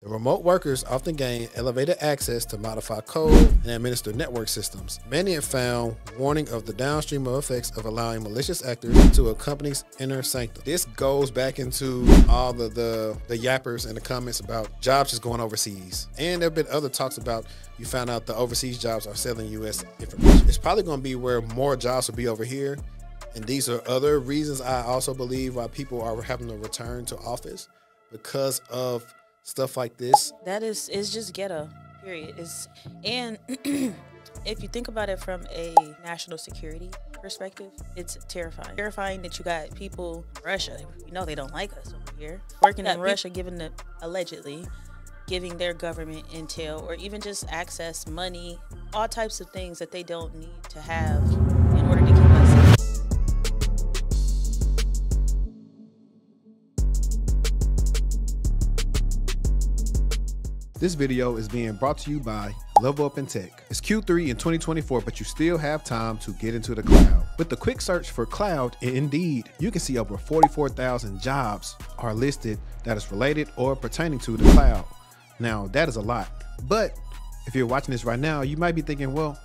The remote workers often gain elevated access to modify code and administer network systems. Many have found warning of the downstream effects of allowing malicious actors into a company's inner sanctum. This goes back into all the yappers in the comments about jobs just going overseas. And there have been other talks about you found out the overseas jobs are selling U.S. information. It's probably going to be where more jobs will be over here. And these are other reasons I also believe why people are having to return to office because of stuff like this. It's just ghetto, period. And if you think about it from a national security perspective, it's terrifying. Terrifying that you got people in Russia, we know they don't like us over here, working in Russia, allegedly giving their government intel or even just access, money, all types of things that they don't need to have in order to keep us safe. This video is being brought to you by Level Up in Tech. It's Q3 in 2024, but you still have time to get into the cloud. With the quick search for cloud, Indeed, you can see over 44,000 jobs are listed that is related or pertaining to the cloud. Now, that is a lot. But if you're watching this right now, you might be thinking, well,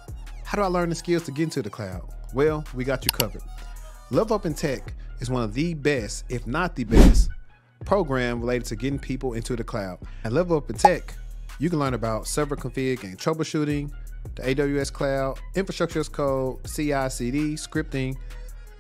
how do I learn the skills to get into the cloud? Well, we got you covered. Level Up in Tech is one of the best, if not the best, program related to getting people into the cloud. At Level Up in Tech, you can learn about server config and troubleshooting, the AWS cloud, infrastructure as code, CI/CD, scripting,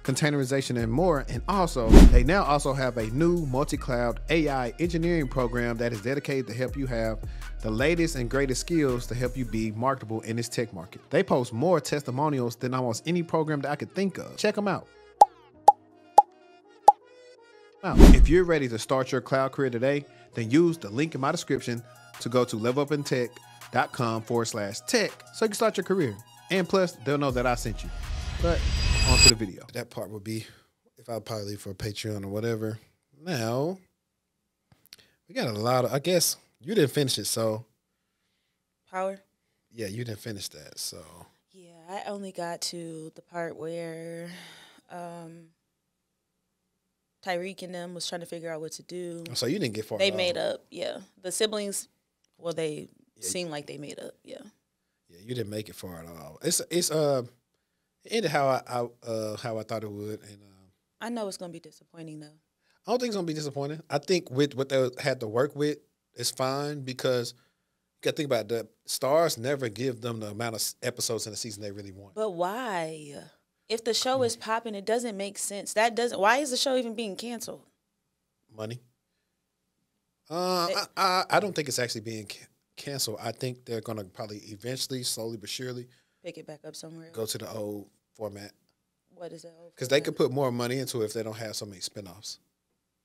containerization, and more. And also, they now also have a new multi-cloud AI engineering program that is dedicated to help you have the latest and greatest skills to help you be marketable in this tech market. They post more testimonials than almost any program that I could think of. Check them out. Now, if you're ready to start your cloud career today, then use the link in my description to go to levelupintech.com/tech so you can start your career. And plus, they'll know that I sent you. But on to the video. That part would be if I'll probably leave for a Patreon or whatever. Now, we got a lot of, I guess you didn't finish it, so. Power? Yeah, you didn't finish that, so. Yeah, I only got to the part where Tyreek and them was trying to figure out what to do. So you didn't get far. They made up, yeah. The siblings, well, they seem like they made up, yeah. Yeah, you didn't make it far at all. It ended how I thought it would, and I know it's gonna be disappointing though. I don't think it's gonna be disappointing. I think with what they had to work with, it's fine because you got to think about it, the stars never give them the amount of episodes in the season they really want. But why? If the show is popping, it doesn't make sense. Why is the show even being canceled? Money. I don't think it's actually being canceled. I think they're going to probably eventually, slowly but surely, pick it back up somewhere else. Go to the old format. What is that old? Because they could put more money into it if they don't have so many spinoffs.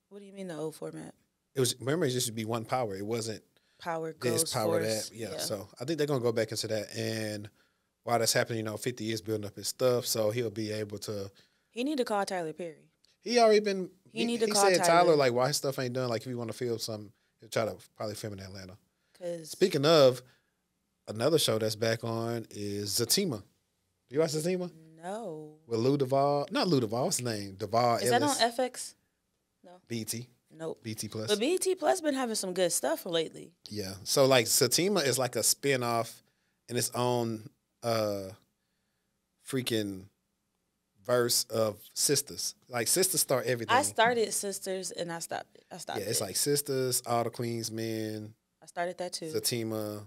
What do you mean the old format? Remember, it used to be one power. It wasn't power this, goes power force. that. Yeah, so I think they're going to go back into that. And while that's happening, 50 years building up his stuff, so he'll be able to. He need to call Tyler Perry. He already been. He call said Tyler like why his stuff ain't done. Like if you want to film something, he'll try to probably film in Atlanta. Cause speaking of, another show that's back on is Zatima. Do you watch Zatima? No. With Lou Duval, not Lou Duval. What's his name? Duval. Is Ellis. that on FX? No. BT. Nope. BT Plus. But BT Plus been having some good stuff lately. Yeah. So like Zatima is like a spinoff in its own freaking verse of Sisters. Like Sisters start everything. I started Sisters and I stopped it. Yeah, it's like Sisters, All the Queen's Men. I started that too. Zatima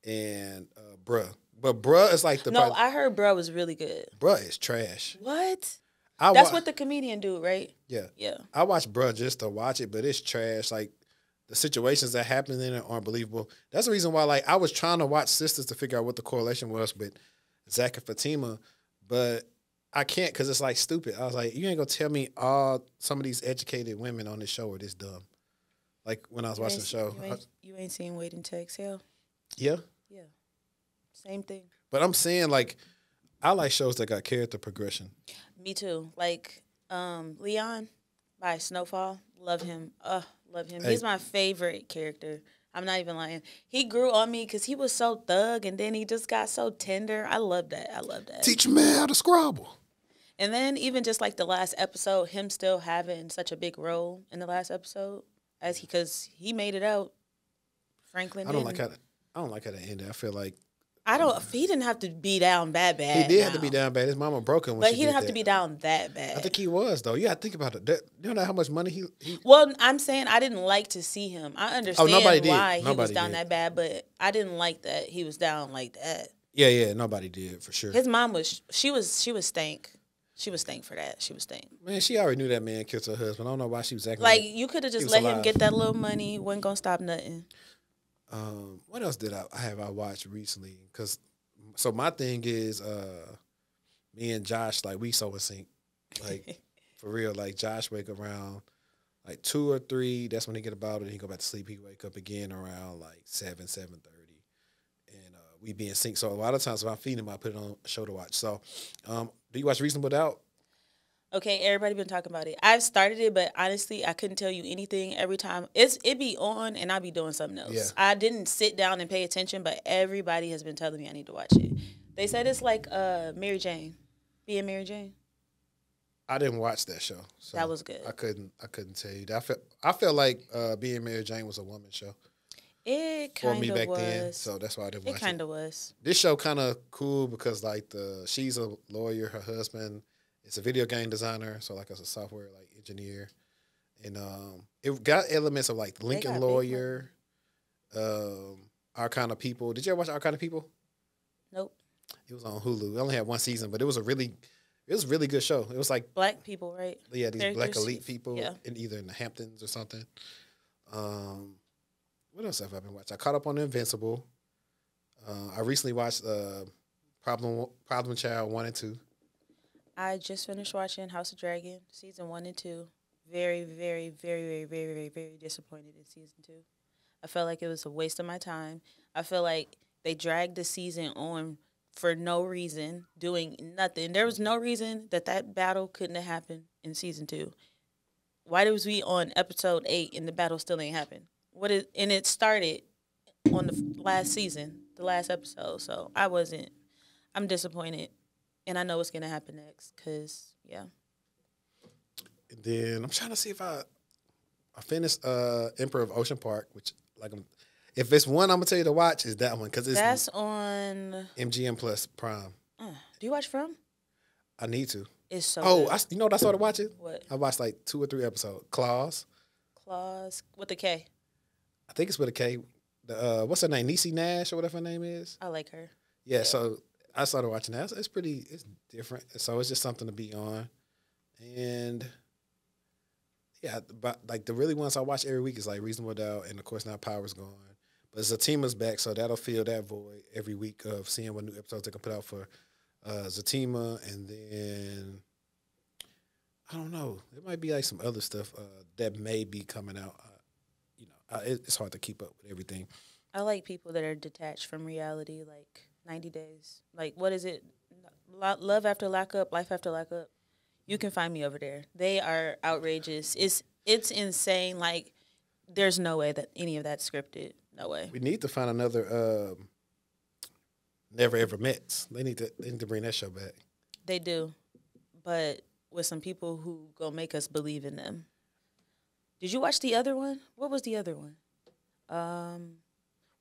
and Bruh. But Bruh is like the. No, I heard Bruh was really good. Bruh is trash. What? That's what the comedian do, right? Yeah. Yeah. I watch Bruh just to watch it, but it's trash. Like the situations that happen in it aren't believable. That's the reason why like I was trying to watch Sisters to figure out what the correlation was with Zach and Fatima, but I can't because it's like stupid. I was like, you ain't gonna tell me some of these educated women on this show are this dumb. Like when I was watching the show. You ain't seen Waiting to Exhale? Yeah. Yeah. Same thing. But I'm saying like I like shows that got character progression. Me too. Like Leon by Snowfall. Love him. Love him. Hey. He's my favorite character. I'm not even lying. He grew on me because he was so thug and then he just got so tender. I love that. I love that. Teach me how to scrabble. And then even just like the last episode, him still having such a big role in the last episode because he made it out. Franklin I don't didn't. like how that ended. I feel like He didn't have to be down that bad. he did have to be down bad. His mama broke him when But she he didn't did have that. to be down that bad. I think he was though. You got to think about it. You know how much money he Well, I'm saying I didn't like to see him. I understand why he was down that bad, but I didn't like that he was down like that. Yeah, nobody did for sure. His mom was stank. She was stank for that. She was stank. Man, she already knew that man killed her husband. I don't know why she was acting like you could have just let him get that little money. Wasn't gonna stop nothing. What else did I watched recently? So my thing is, me and Josh, like we so in sync, like for real. Like Josh wake around like 2 or 3. That's when he get about it. He go back to sleep. He wake up again around like 7:30, and we be in sync. So a lot of times if I'm feeding him, I put it on a show to watch. So, do you watch Reasonable Doubt? Okay, everybody been talking about it. I've started it, but honestly, I couldn't tell you anything. Every time it be on, and I be doing something else. Yeah. I didn't sit down and pay attention, but everybody has been telling me I need to watch it. They said it's like Mary Jane, being Mary Jane. I didn't watch that show. So that was good. I couldn't tell you. I felt like Being Mary Jane was a woman's show. It kind of was. Then, so that's why I didn't watch it. It kind of was. This show kind of cool because like she's a lawyer, her husband is a video game designer, so like as a software like engineer, and it got elements of like Lincoln Lawyer, Our Kind of People. Did you ever watch Our Kind of People? Nope. It was on Hulu. It only had 1 season, but it was a really good show. It was like black people, right? Yeah, these black elite people in either in the Hamptons or something. What else have I been watching? I caught up on Invincible. I recently watched Problem Child 1 and 2. I just finished watching House of Dragon season 1 and 2. Very, very, very, very, very, very, very disappointed in season 2. I felt like it was a waste of my time. I feel like they dragged the season on for no reason, doing nothing. There was no reason that battle couldn't have happened in season 2. Why was we on episode 8 and the battle still ain't happened? And it started on the last season, the last episode. So I'm disappointed. And I know what's going to happen next because, yeah. And then I'm trying to see if I finished Emperor of Ocean Park, which if it's one I'm going to tell you to watch, is that one. That's on MGM Plus Prime. Do you watch From? I need to. It's so good. You know what I started watching? What? I watched like 2 or 3 episodes. Claws with a K. I think it's with a K. What's her name? Niecy Nash or whatever her name is. I like her. Yeah. So I started watching that. It's different. So it's just something to be on. And yeah, but like the really ones I watch every week is like Reasonable Doubt, and of course now Power's gone. But Zatima's back, so that'll fill that void every week of seeing what new episodes they can put out for Zatima, and then I don't know. It might be like some other stuff that may be coming out. It's hard to keep up with everything. I like people that are detached from reality, like 90 Days. Like, what is it? Love After Lockup, Life After Lockup. You can find me over there. They are outrageous. It's insane. Like, there's no way that any of that's scripted. No way. We need to find another Never Ever Mets. They need to bring that show back. They do, but with some people who go make us believe in them. Did you watch the other one? What was the other one?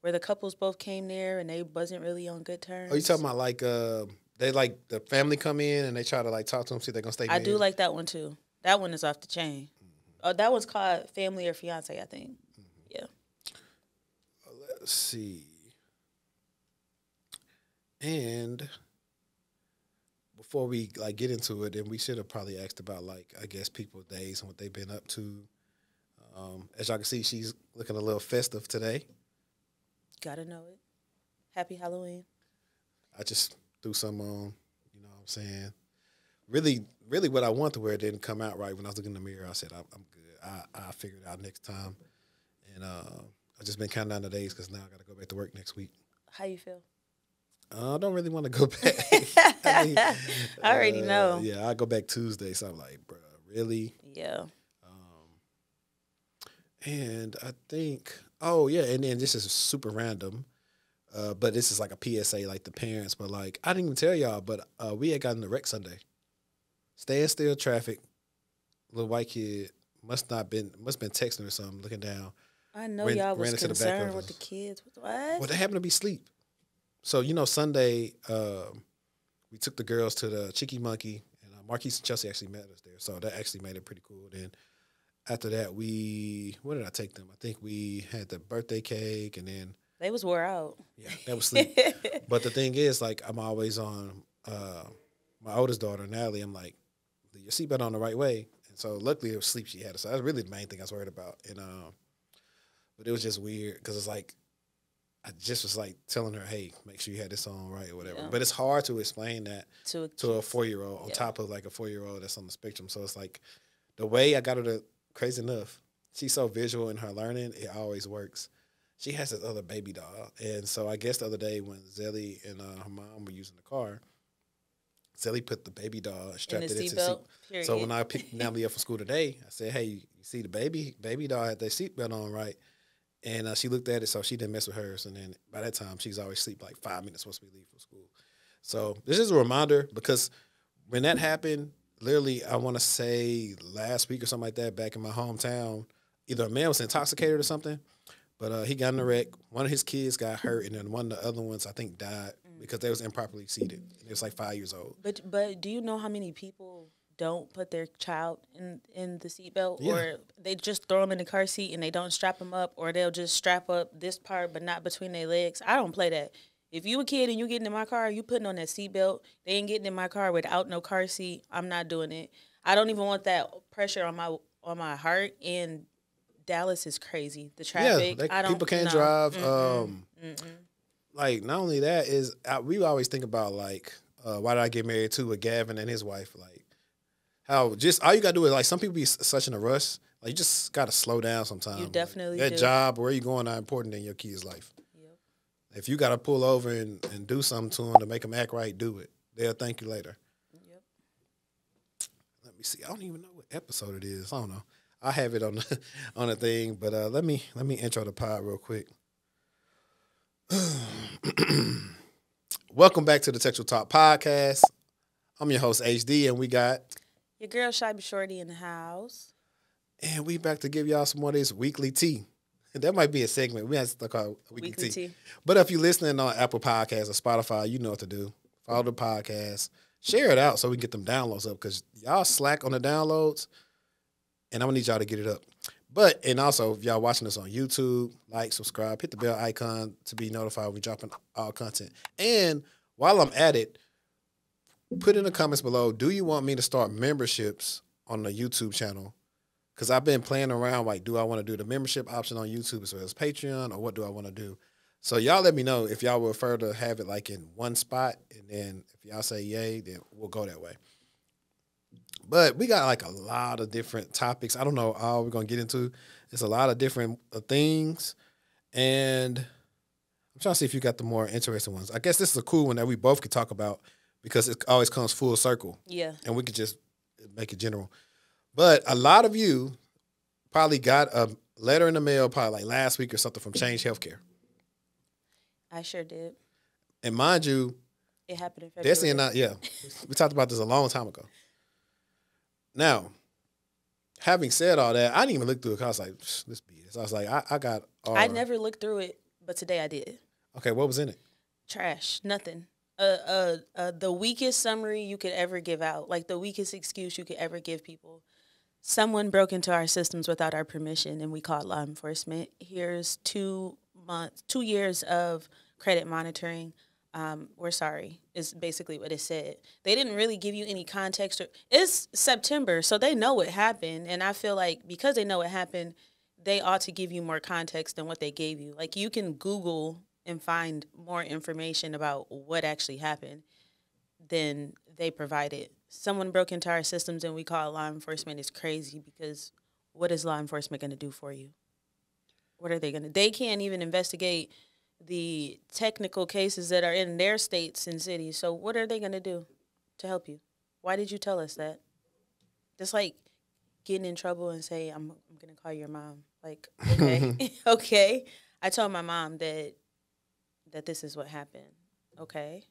Where the couples both came there and they wasn't really on good terms. Oh, you talking about like they like the family come in and they try to like talk to them, see if they're gonna stay married? I do like that one too. That one is off the chain. Oh, that one's called Family or Fiance, I think. Yeah. Let's see. And before we like get into it, then we should have probably asked about like I guess people's days and what they've been up to. As y'all can see, she's looking a little festive today. Gotta know it. Happy Halloween. I just threw some on, you know what I'm saying? Really what I want to wear didn't come out right. When I was looking in the mirror, I said, I'm good. I'll figure it out next time. And I've just been counting down the days because now I got to go back to work next week. How you feel? I don't really want to go back. I already know. Yeah, I go back Tuesday, so I'm like, bro, really? Yeah. And I think, and then this is super random, but this is like a PSA, like the parents, but like, I didn't even tell y'all, but we had gotten in a wreck Sunday. Standstill traffic, little white kid, must been texting or something, looking down, I know y'all was into the back concerned of with us. the kids. What? Well, they happened to be asleep. So, Sunday, we took the girls to the Cheeky Monkey, and Marquise and Chelsea actually met us there. So that actually made it pretty cool. Then after that, where did I take them? I think we had the birthday cake, and then They was wore out. yeah, that was sleep. But the thing is, like, I'm always on my oldest daughter, Natalie. I'm like, your seatbelt on the right way. And so luckily it was sleep she had. So that's really the main thing I was worried about. And but it was just weird because it's like I just was like telling her, hey, make sure you had this on right or whatever. Yeah. But it's hard to explain that to a 4-year-old on Yeah. top of like a 4-year-old that's on the spectrum. So it's like the way I got her to, crazy enough, she's so visual in her learning, it always works. She has this other baby doll. And so I guess the other day when Zelly and her mom were using the car, Zelly put the baby doll and strapped it into the seat. So when I picked Natalie up from school today, I said, hey, you see the baby doll had their seatbelt on, right? And she looked at it, so she didn't mess with hers. And then by that time, she's always asleep like 5 minutes once we leave from school. So this is a reminder because when that happened, literally, I want to say last week or something like that, back in my hometown, either a man was intoxicated or something, but he got in a wreck. One of his kids got hurt, and then one of the other ones, I think, died because they was improperly seated. It was like 5 years old. But do you know how many people don't put their child in the seatbelt, Yeah. or they just throw them in the car seat and they don't strap them up, or they'll just strap up this part but not between their legs? I don't play that. If you a kid and you getting in my car, you putting on that seatbelt. They ain't getting in my car without no car seat. I'm not doing it. I don't even want that pressure on my heart. And Dallas is crazy. The traffic. Yeah, I don't. people can't no. drive. Mm-mm. Like, not only that is we always think about like why did I get married to with Gavin and his wife? Like how just all you gotta do is like some people be such in a rush. Like you just gotta slow down sometimes. You definitely that do. job, where you going, are important in your kid's life. Yep. If you gotta pull over and do something to them to make them act right, do it. They'll thank you later. Yep. Let me see. I don't even know what episode it is. I don't know. I have it on the, on the thing, but let me intro the pod real quick. Welcome back to the TechTual Talk podcast. I'm your host HD, and we got Your girl Cybershortiee in the house. and we back to give y'all some more of this weekly tea. That might be a segment. We have to call it weekly tea. But if you're listening on Apple Podcasts or Spotify, you know what to do. Follow the podcast, share it out so we can get them downloads up because y'all slack on the downloads. And I'm going to need y'all to get it up. But, and also, if y'all watching us on YouTube, like, subscribe, hit the bell icon to be notified when we dropping all content. And while I'm at it, put in the comments below, do you want me to start memberships on the YouTube channel? Because I've been playing around, like, do I want to do the membership option on YouTube as well as Patreon, or what do I want to do? So y'all let me know if y'all would prefer to have it, like, in one spot. And then if y'all say yay, then we'll go that way. But we got like a lot of different topics. I don't know all we're going to get into. It's a lot of different things. And I'm trying to see if you got the more interesting ones. I guess this is a cool one that we both could talk about because it always comes full circle. Yeah. And we could just make it general. But a lot of you probably got a letter in the mail probably like last week or something from Change Healthcare. I sure did. And mind you, It happened in February. we talked about this a long time ago. Now, having said all that, I didn't even look through it because I was like, let's be this. I was like, I got all. I never looked through it, but today I did. Okay, what was in it? Trash. Nothing. The weakest summary you could ever give out, like the weakest excuse you could ever give people. Someone broke into our systems without our permission, and we called law enforcement. Here's 2 years of credit monitoring. We're sorry, is basically what it said. They didn't really give you any context. It's September, so they know what happened. And I feel like because they know what happened, they ought to give you more context than what they gave you. Like, you can Google and find more information about what actually happened than they provided. Someone broke into our systems and we call law enforcement is crazy because what is law enforcement going to do for you? What are they going to? They can't even investigate the technical cases that are in their states and cities. So what are they going to do to help you? Why did you tell us that? Just like getting in trouble and say, I'm going to call your mom. Like, okay, okay. I told my mom that this is what happened. Okay.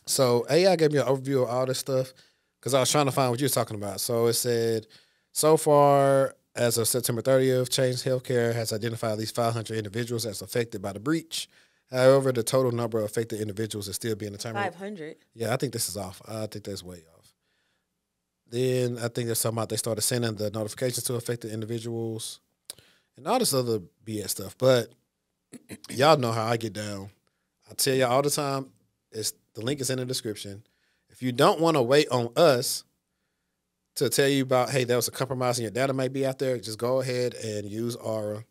So AI gave me an overview of all this stuff because I was trying to find what you were talking about. So it said, so far, As of September 30th, Change Healthcare has identified at least 500 individuals as affected by the breach. However, the total number of affected individuals is still being determined. 500? Yeah, I think this is off. I think that's way off. Then I think there's something about they started sending the notifications to affected individuals and all this other BS stuff. But y'all know how I get down. I tell y'all all the time, the link is in the description. If you don't want to wait on us to tell you about, hey, there was a compromise and your data might be out there, just go ahead and use Aura,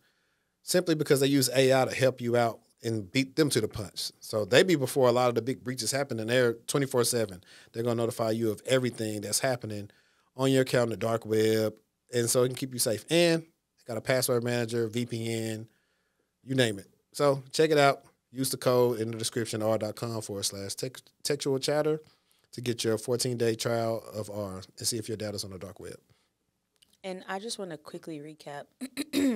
simply because they use AI to help you out and beat them to the punch. So they be before a lot of the big breaches happen, and they're 24/7. They're going to notify you of everything that's happening on your account in the dark web, and so it can keep you safe. And they got a password manager, VPN, you name it. So check it out. Use the code in the description, r.com/TechTual Chatter, to get your 14-day trial of R and see if your data's on the dark web. And I just want to quickly recap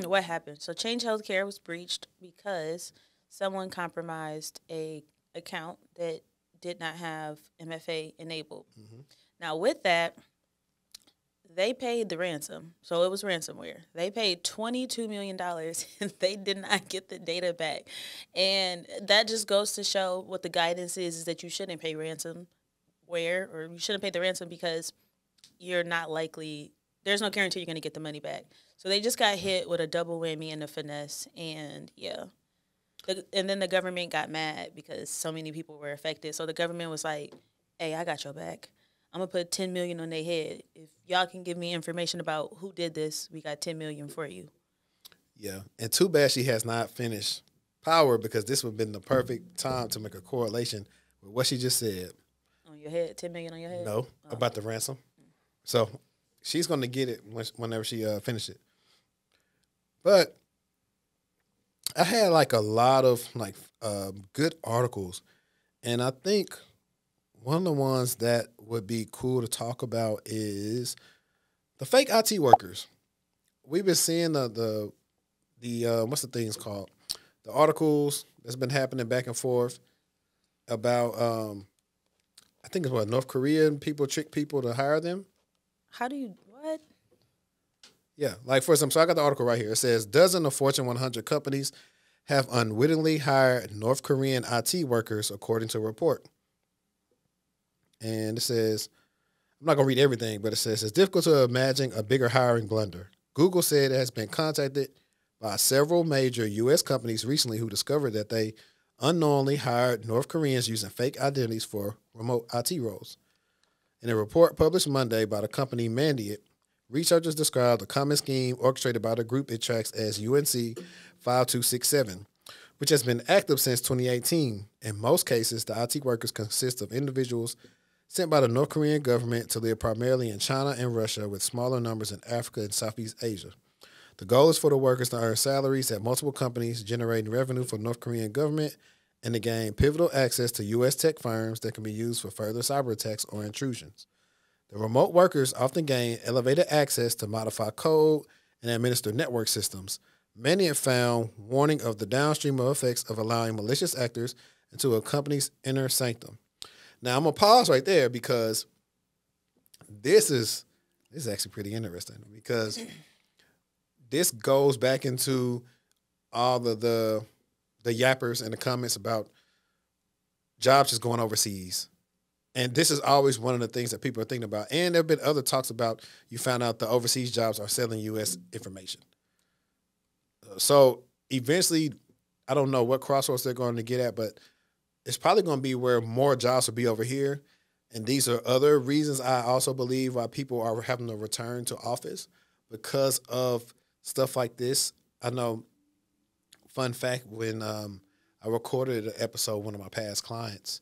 what happened. So Change Healthcare was breached because someone compromised a account that did not have MFA enabled. Mm-hmm. Now, with that, they paid the ransom. So it was ransomware. They paid $22 million, and they did not get the data back. And that just goes to show what the guidance is that you shouldn't pay ransomware, or you shouldn't pay the ransom because you're not likely, there's no guarantee you're going to get the money back. So they just got hit with a double whammy and a finesse, and yeah. And then the government got mad because so many people were affected. So the government was like, hey, I got your back. I'm going to put $10 million on their head. If y'all can give me information about who did this, we got $10 million for you. Yeah, and too bad she has not finished Power, because this would have been the perfect time to make a correlation with what she just said. On your head? $10 million on your head? No, about the ransom. So she's going to get it whenever she finishes it. But I had like a lot of good articles, and I think one of the ones that would be cool to talk about is the fake IT workers. We've been seeing the what's the things called? The articles that's been happening back and forth about I think it's what, North Korean people trick people to hire them. How do you what? Yeah, like for example, so I got the article right here. It says dozens of Fortune 100 companies have unwittingly hired North Korean IT workers, according to a report. And it says, I'm not going to read everything, but it says, it's difficult to imagine a bigger hiring blunder. Google said it has been contacted by several major U.S. companies recently who discovered that they unknowingly hired North Koreans using fake identities for remote IT roles. In a report published Monday by the company Mandiant, researchers described a common scheme orchestrated by the group it tracks as UNC 5267, which has been active since 2018. In most cases, the IT workers consist of individuals sent by the North Korean government to live primarily in China and Russia, with smaller numbers in Africa and Southeast Asia. The goal is for the workers to earn salaries at multiple companies, generating revenue for the North Korean government, and to gain pivotal access to U.S. tech firms that can be used for further cyber attacks or intrusions. The remote workers often gain elevated access to modify code and administer network systems. Many have found warning of the downstream effects of allowing malicious actors into a company's inner sanctum. Now, I'm going to pause right there because this is actually pretty interesting, because this goes back into all the yappers in the comments about jobs just going overseas. And this is always one of the things that people are thinking about. And there have been other talks about you found out the overseas jobs are selling U.S. information. So eventually, I don't know what crossroads they're going to get at, but it's probably going to be where more jobs will be over here. And these are other reasons I also believe why people are having to return to office, because of stuff like this. I know, fun fact, when I recorded an episode with one of my past clients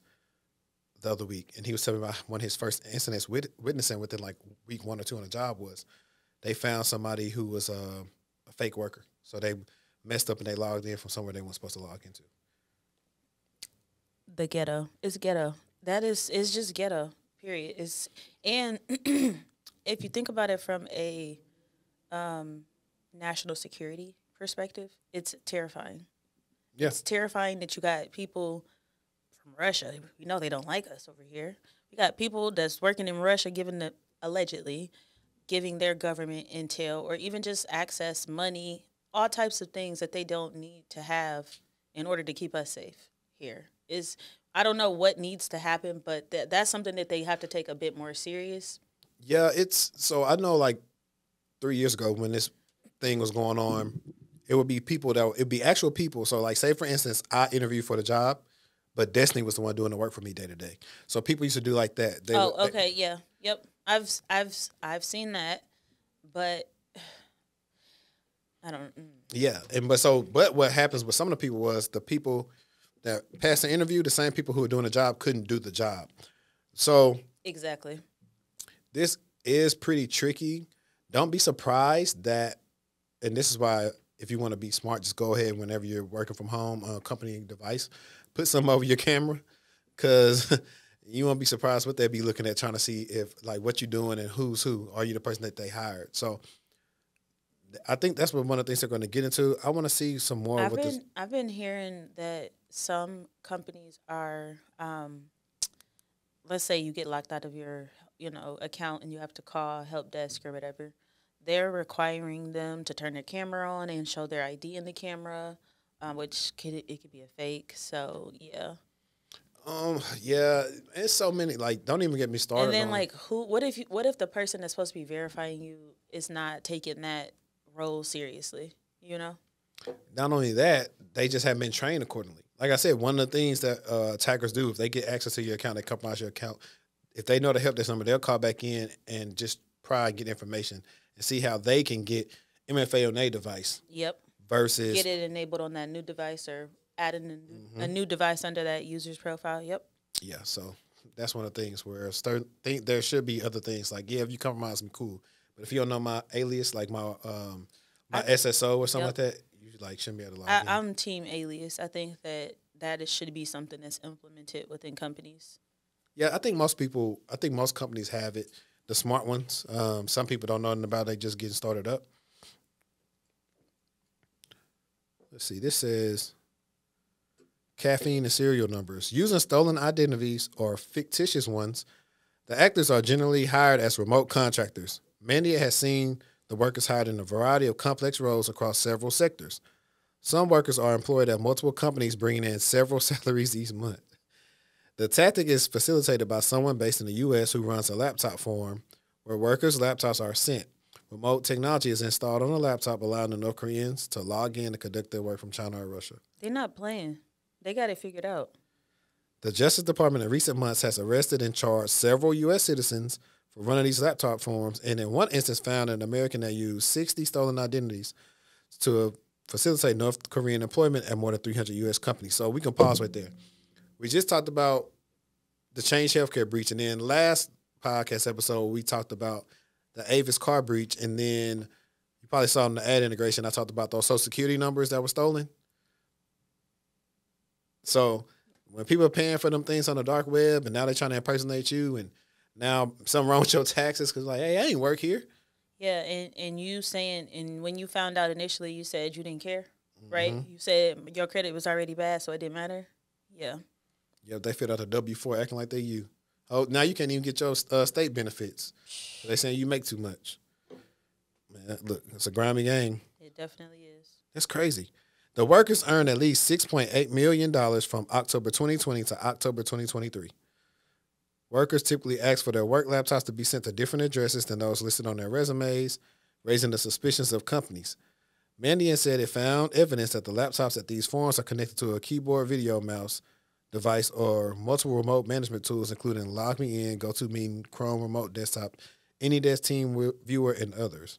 the other week, and he was telling me about one of his first incidents witnessing within like week 1 or 2 on the job was they found somebody who was a fake worker. So they messed up and they logged in from somewhere they weren't supposed to log into. The ghetto. It's ghetto. It's just ghetto, period. And if you think about it from a national security perspective, it's terrifying. Yeah. It's terrifying that you got people from Russia. We know they don't like us over here. We got people that's working in Russia allegedly giving their government intel or even just access money, all types of things that they don't need to have in order to keep us safe here. I don't know what needs to happen, but that's something that they have to take a bit more serious. Yeah, so I know like 3 years ago when this thing was going on, it would be it'd be actual people. So like, say for instance, I interviewed for the job, but Destiny was the one doing the work for me day to day. So people used to do like that. Yeah, yep. I've seen that, but I don't. Yeah, but what happens with some of the people was the people that passed the interview, the same people who were doing the job couldn't do the job. So exactly, this is pretty tricky. Don't be surprised that, and this is why if you want to be smart, just go ahead whenever you're working from home on a company device, put something over your camera, because you won't be surprised what they'll be looking at, trying to see if like what you're doing and who's who. Are you the person that they hired? So I think that's what one of the things they're going to get into. I want to see some more. I've been hearing that some companies are, let's say you get locked out of your account and you have to call help desk or whatever. They're requiring them to turn their camera on and show their ID in the camera, which it could be a fake. So yeah. Yeah, it's so many. Like, don't even get me started. And then like, what if the person that's supposed to be verifying you is not taking that role seriously? You know. Not only that, they just haven't been trained accordingly. Like I said, one of the things that attackers do, if they get access to your account, they compromise your account. If they know the help desk number, they'll call back in and just try and get information and see how they can get MFA on their device. Yep. Versus get it enabled on that new device or add a new device under that user's profile. Yep. Yeah. So that's one of the things where there should be other things like, yeah, if you compromise me, cool. But if you don't know my alias, like my SSO or something like that, you shouldn't be able to log in. I'm team alias. I think that should be something that's implemented within companies. Yeah, I think most companies have it. The smart ones. Some people don't know nothing about it. They just getting started up. Let's see. This says caffeine and serial numbers. Using stolen identities or fictitious ones, the actors are generally hired as remote contractors. Mandia has seen the workers hired in a variety of complex roles across several sectors. Some workers are employed at multiple companies, bringing in several salaries each month. The tactic is facilitated by someone based in the U.S. who runs a laptop forum where workers' laptops are sent. Remote technology is installed on a laptop, allowing the North Koreans to log in and conduct their work from China or Russia. They're not playing. They got it figured out. The Justice Department in recent months has arrested and charged several U.S. citizens for running these laptop forums, and in one instance found an American that used 60 stolen identities to facilitate North Korean employment at more than 300 U.S. companies. So we can pause right there. We just talked about the Change Healthcare breach, and then last podcast episode we talked about the Avis car breach, and then you probably saw in the ad integration I talked about those Social Security numbers that were stolen. So when people are paying for them things on the dark web, and now they're trying to impersonate you, and now something wrong with your taxes because like, hey, I ain't work here. Yeah, and you saying, and when you found out initially, you said you didn't care, right? You said your credit was already bad, so it didn't matter. Yeah. Yeah, they filled out a W-4 acting like they you. Oh, now you can't even get your state benefits. They're saying you make too much. Man, look, it's a grimy game. It definitely is. That's crazy. The workers earned at least $6.8 million from October 2020 to October 2023. Workers typically ask for their work laptops to be sent to different addresses than those listed on their resumes, raising the suspicions of companies. Mandian said it found evidence that the laptops at these forums are connected to a keyboard, video, mouse device, or multiple remote management tools, including LogMeIn, GoToMeeting, Chrome Remote Desktop, AnyDesk Team Viewer, and others.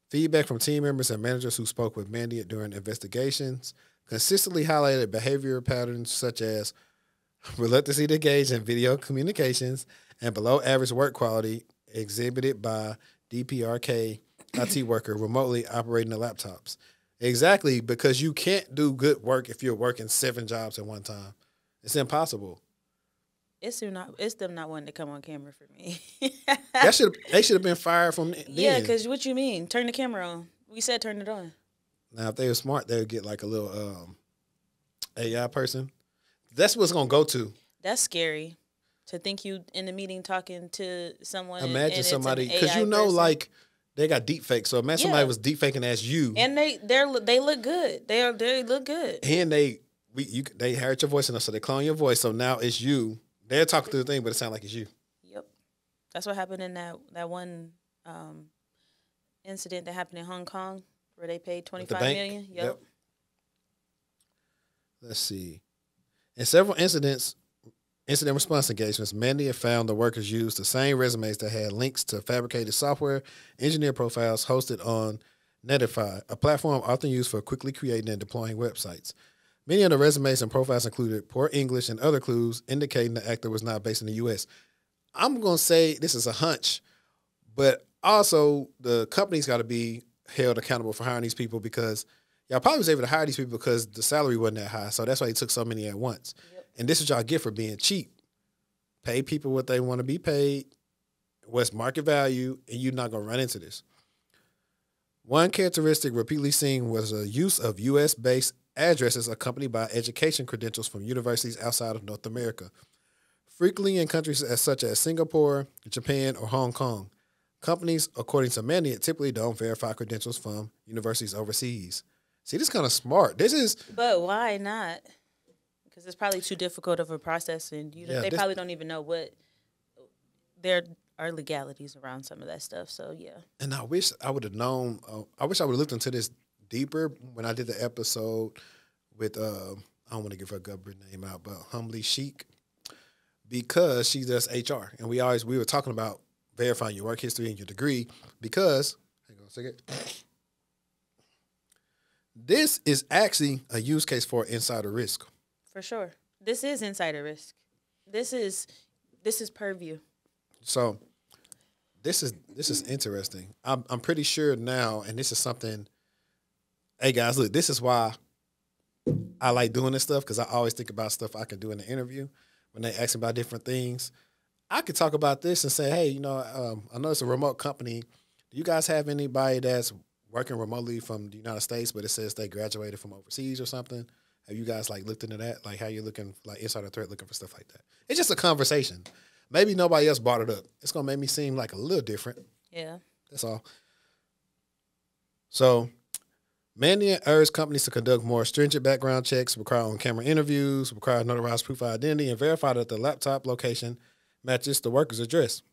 Feedback from team members and managers who spoke with Mandiant during investigations consistently highlighted behavioral patterns such as reluctance to engage in video communications and below average work quality exhibited by DPRK IT worker remotely operating the laptops. Exactly, because you can't do good work if you're working 7 jobs at one time. It's impossible. It's them not wanting to come on camera for me. They should have been fired from then. Yeah, because what you mean? Turn the camera on. We said turn it on. Now, if they were smart, they would get like a little AI person. That's what it's going to go to. That's scary. To think you in the meeting talking to someone. Imagine and somebody, because you know, person. Like they got deep fakes. So imagine somebody was deep faking as you, and they look good. They look good, and they heard your voice enough, so they clone your voice. So now it's you. They're talking through the thing, but it sounds like it's you. Yep, that's what happened in that one incident that happened in Hong Kong where they paid $25 million. Yep. Let's see. In several incident response engagements, Mandy had found the workers used the same resumes that had links to fabricated software engineer profiles hosted on Netify, a platform often used for quickly creating and deploying websites. Many of the resumes and profiles included poor English and other clues indicating the actor was not based in the U.S. I'm going to say this is a hunch, but also the company's got to be held accountable for hiring these people because y'all probably was able to hire these people because the salary wasn't that high. So that's why he took so many at once. Yep. And this is y'all get for being cheap. Pay people what they want to be paid, what's market value, and you're not going to run into this. One characteristic repeatedly seen was a use of U.S.-based addresses accompanied by education credentials from universities outside of North America, frequently in countries such as Singapore, Japan, or Hong Kong. Companies, according to many, typically don't verify credentials from universities overseas. See, this is kind of smart. But why not? Because it's probably too difficult of a process, and they probably don't even know what there are legalities around some of that stuff. So yeah. And I wish I would have known. I wish I would have looked into this deeper when I did the episode with I don't want to give her government name out, but Humbly Chic, because she does HR, and we were talking about verifying your work history and your degree because hang on a second. This is actually a use case for insider risk. For sure. This is insider risk. This is purview. So this is interesting. I'm pretty sure now, and this is something. Hey guys, look, this is why I like doing this stuff because I always think about stuff I can do in the interview when they ask me about different things. I could talk about this and say, hey, I know it's a remote company. Do you guys have anybody that's working remotely from the United States, but it says they graduated from overseas or something? Have you guys looked into that? How you're looking insider threat, looking for stuff like that? It's just a conversation. Maybe nobody else brought it up. It's gonna make me seem like a little different. Yeah, that's all. So, Mandy urged companies to conduct more stringent background checks, require on-camera interviews, require notarized proof of identity, and verify that the laptop location matches the worker's address.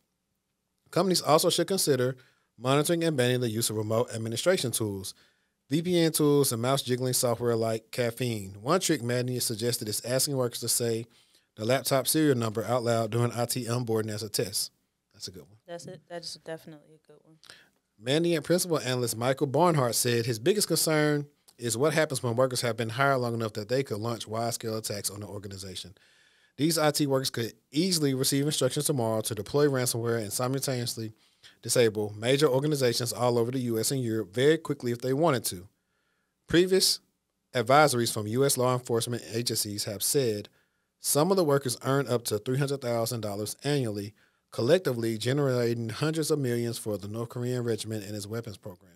Companies also should consider monitoring and banning the use of remote administration tools, VPN tools, and mouse jiggling software like Caffeine. One trick Mandy suggested is asking workers to say the laptop serial number out loud during IT onboarding as a test. That's a good one. That's it. That's definitely a good one. Mandy and principal analyst Michael Barnhart said his biggest concern is what happens when workers have been hired long enough that they could launch wide-scale attacks on the organization. These IT workers could easily receive instructions tomorrow to deploy ransomware and simultaneously disable major organizations all over the U.S. and Europe very quickly if they wanted to. Previous advisories from U.S. law enforcement agencies have said some of the workers earn up to $300,000 annually, collectively generating hundreds of millions for the North Korean regiment and its weapons program.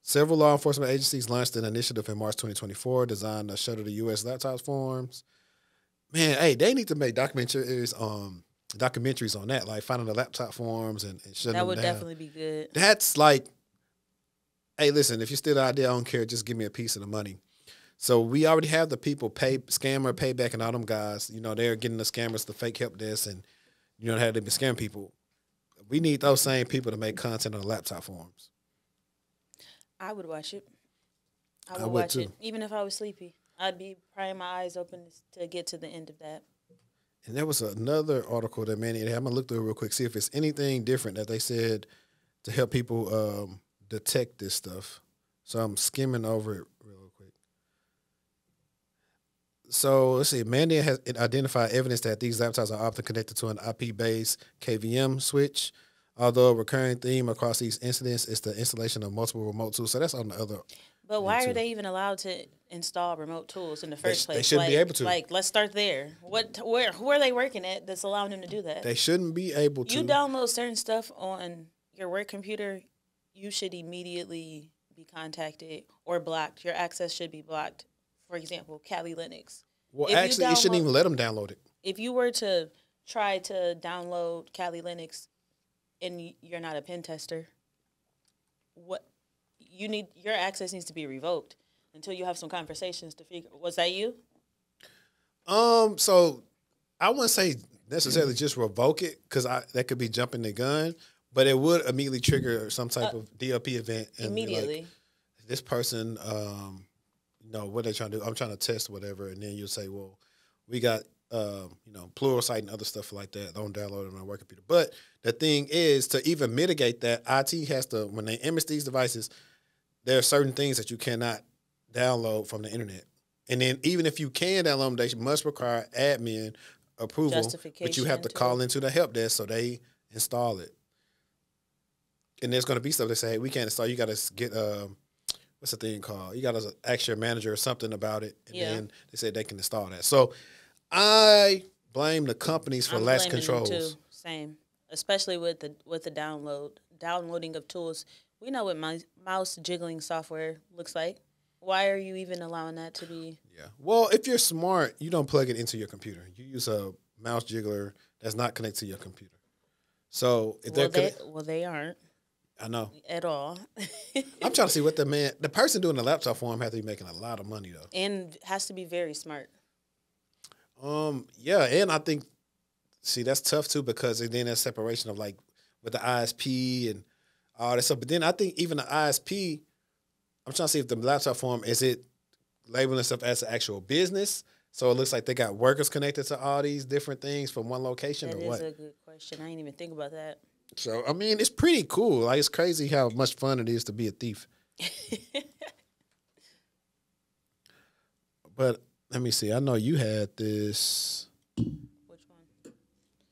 Several law enforcement agencies launched an initiative in March 2024 designed to shutter the U.S. laptop forms. Man, hey, they need to make documentaries on that, finding the laptop forms and shutting them down. That would definitely be good. That's hey, listen, if you're still out there, I don't care. Just give me a piece of the money. So we already have the people scammer, payback, and all them guys. They're getting the scammers, the fake help desk, and how they be scamming people. We need those same people to make content on the laptop forums. I would watch it. I would watch it, even if I was sleepy. I'd be prying my eyes open to get to the end of that. And there was another article that Manny had. I'm going to look through it real quick, see if it's anything different that they said to help people detect this stuff. So I'm skimming over it real quick. So let's see. Mandy has identified evidence that these laptops are often connected to an IP-based KVM switch. Although a recurring theme across these incidents is the installation of multiple remote tools. So that's on the other. But why are they even allowed to install remote tools in the first place? They shouldn't be able to. Let's start there. Who are they working at that's allowing them to do that? They shouldn't be able to. You download certain stuff on your work computer, you should immediately be contacted or blocked. Your access should be blocked. For example, Kali Linux. Well, actually, it shouldn't even let them download it. If you were to try to download Kali Linux and you're not a pen tester, what you need, your access needs to be revoked until you have some conversations to figure. Was that you? So I wouldn't say necessarily just revoke it because that could be jumping the gun, but it would immediately trigger some type of DLP event. And Immediately. Like, this person, what they're trying to do, I'm trying to test whatever, and then you'll say, well, we got, Pluralsight and other stuff like that. Don't download it on a work computer. But the thing is, to even mitigate that, IT has to, when they image these devices, there are certain things that you cannot download from the internet. And then even if you can download them, they must require admin approval, but you have to call into the help desk so they install it. And there's going to be stuff that say, hey, we can't install. You got to get what's the thing called? You got to ask your manager or something about it, and then they said they can install that. So I blame the companies for lax controls. Them too. Same, especially with the downloading of tools. We know what mouse jiggling software looks like. Why are you even allowing that to be? Yeah. Well, if you're smart, you don't plug it into your computer. You use a mouse jiggler that's not connected to your computer. So if they aren't. I know. At all. I'm trying to see what the person doing the laptop for him has to be making a lot of money though. And has to be very smart. Yeah, and I think, that's tough too because then there's separation of like with the ISP and all that stuff. But then I think even the ISP, I'm trying to see if the laptop form, is it labeling stuff as an actual business? So it looks like they got workers connected to all these different things from one location or what? That is a good question. I didn't even think about that. So, I mean, it's pretty cool. Like, it's crazy how much fun it is to be a thief. But let me see. I know you had this. Which one?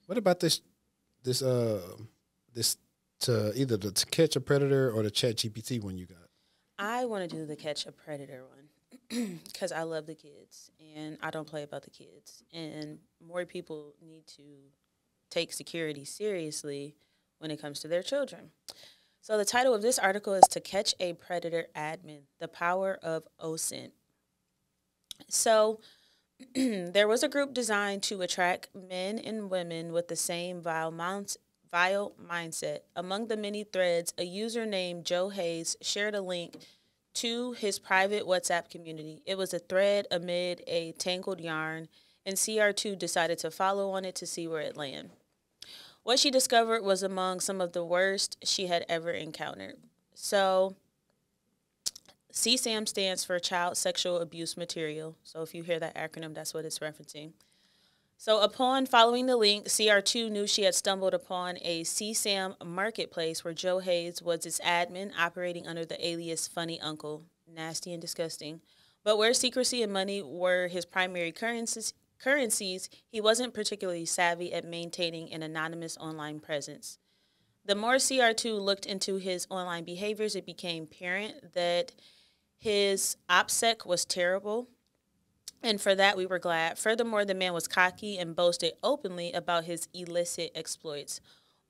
What about this to either to catch a predator or the ChatGPT one you got? I want to do the catch a predator one because I love the kids and I don't play about the kids. And more people need to take security seriously when it comes to their children. So the title of this article is To Catch a Predator Admin, The Power of OSINT. So there was a group designed to attract men and women with the same vile mindset. Among the many threads, a user named Joe Hayes shared a link to his private WhatsApp community. It was a thread amid a tangled yarn, and CR2 decided to follow on it to see where it landed. What she discovered was among some of the worst she had ever encountered. So CSAM stands for Child Sexual Abuse Material. So if you hear that acronym, that's what it's referencing. So upon following the link, CR2 knew she had stumbled upon a CSAM marketplace where Joe Hayes was its admin, operating under the alias Funny Uncle. Nasty and disgusting. But where secrecy and money were his primary currencies, he wasn't particularly savvy at maintaining an anonymous online presence. The more CR2 looked into his online behaviors, it became apparent that his OPSEC was terrible. And for that, we were glad. Furthermore, the man was cocky and boasted openly about his illicit exploits.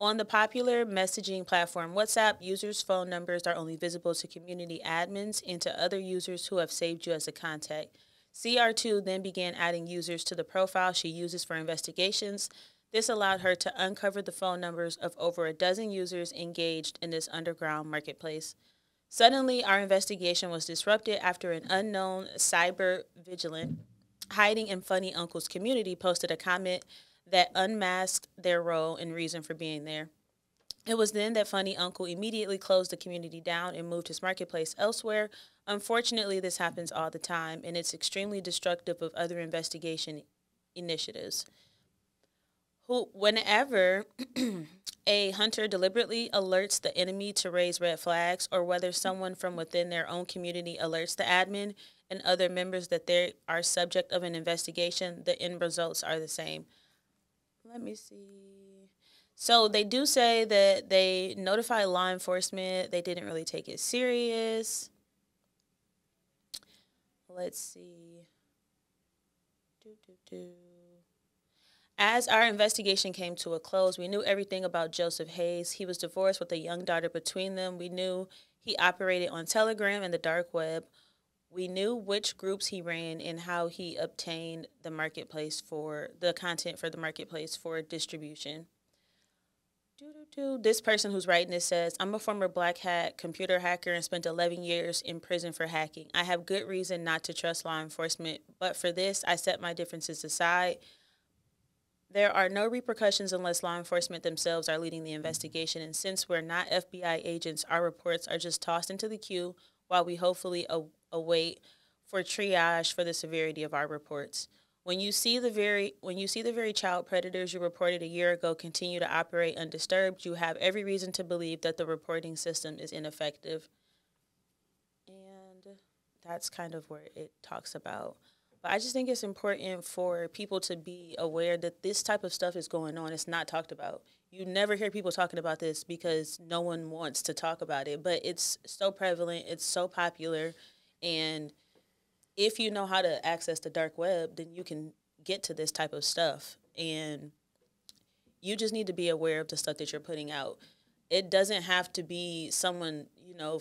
On the popular messaging platform WhatsApp, users' phone numbers are only visible to community admins and to other users who have saved you as a contact. CR2 then began adding users to the profile she uses for investigations. This allowed her to uncover the phone numbers of over a dozen users engaged in this underground marketplace. Suddenly, our investigation was disrupted after an unknown cyber vigilant hiding in Funny Uncle's community posted a comment that unmasked their role and reason for being there. It was then that Funny Uncle immediately closed the community down and moved his marketplace elsewhere. Unfortunately, this happens all the time, and it's extremely destructive of other investigation initiatives. Whenever a hunter deliberately alerts the enemy to raise red flags, or whether someone from within their own community alerts the admin and other members that they are subject of an investigation, the end results are the same. Let me see. So they do say that they notified law enforcement. They didn't really take it serious. Let's see. As our investigation came to a close, we knew everything about Joseph Hayes. He was divorced with a young daughter between them. We knew he operated on Telegram and the dark web. We knew which groups he ran and how he obtained the marketplace for the content for the marketplace for distribution. This person who's writing this says, I'm a former black hat computer hacker and spent 11 years in prison for hacking. I have good reason not to trust law enforcement, but for this, I set my differences aside. There are no repercussions unless law enforcement themselves are leading the investigation, and since we're not FBI agents, our reports are just tossed into the queue while we hopefully await for triage for the severity of our reports. When you see the very child predators you reported a year ago continue to operate undisturbed, you have every reason to believe that the reporting system is ineffective. And that's kind of where it talks about. But I just think it's important for people to be aware that this type of stuff is going on. It's not talked about. You never hear people talking about this because no one wants to talk about it. But it's so prevalent. It's so popular. And if you know how to access the dark web, then you can get to this type of stuff. And you just need to be aware of the stuff that you're putting out. It doesn't have to be someone,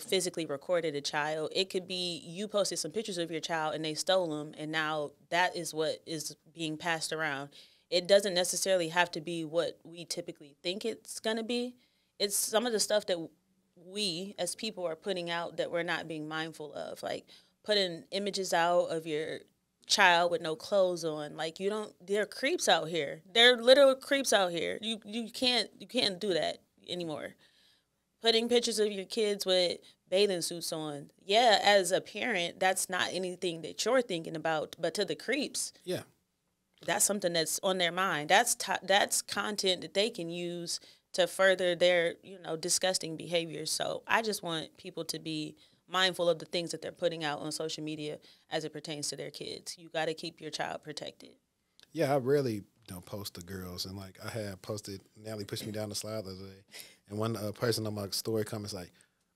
physically recorded a child. It could be you posted some pictures of your child and they stole them, and now that is what is being passed around. It doesn't necessarily have to be what we typically think it's going to be. It's some of the stuff that we as people are putting out that we're not being mindful of, like putting images out of your child with no clothes on. Like, there are creeps out here. There are literal creeps out here. You can't do that anymore. Putting pictures of your kids with bathing suits on. Yeah, as a parent, that's not anything that you're thinking about, but to the creeps, yeah, that's something that's on their mind. That's content that they can use to further their, disgusting behaviors. So I just want people to be mindful of the things that they're putting out on social media as it pertains to their kids. You got to keep your child protected. Yeah, I rarely post the girls, and like I had posted, Natalie pushed me down the slide the other day, and one person on my story comments like,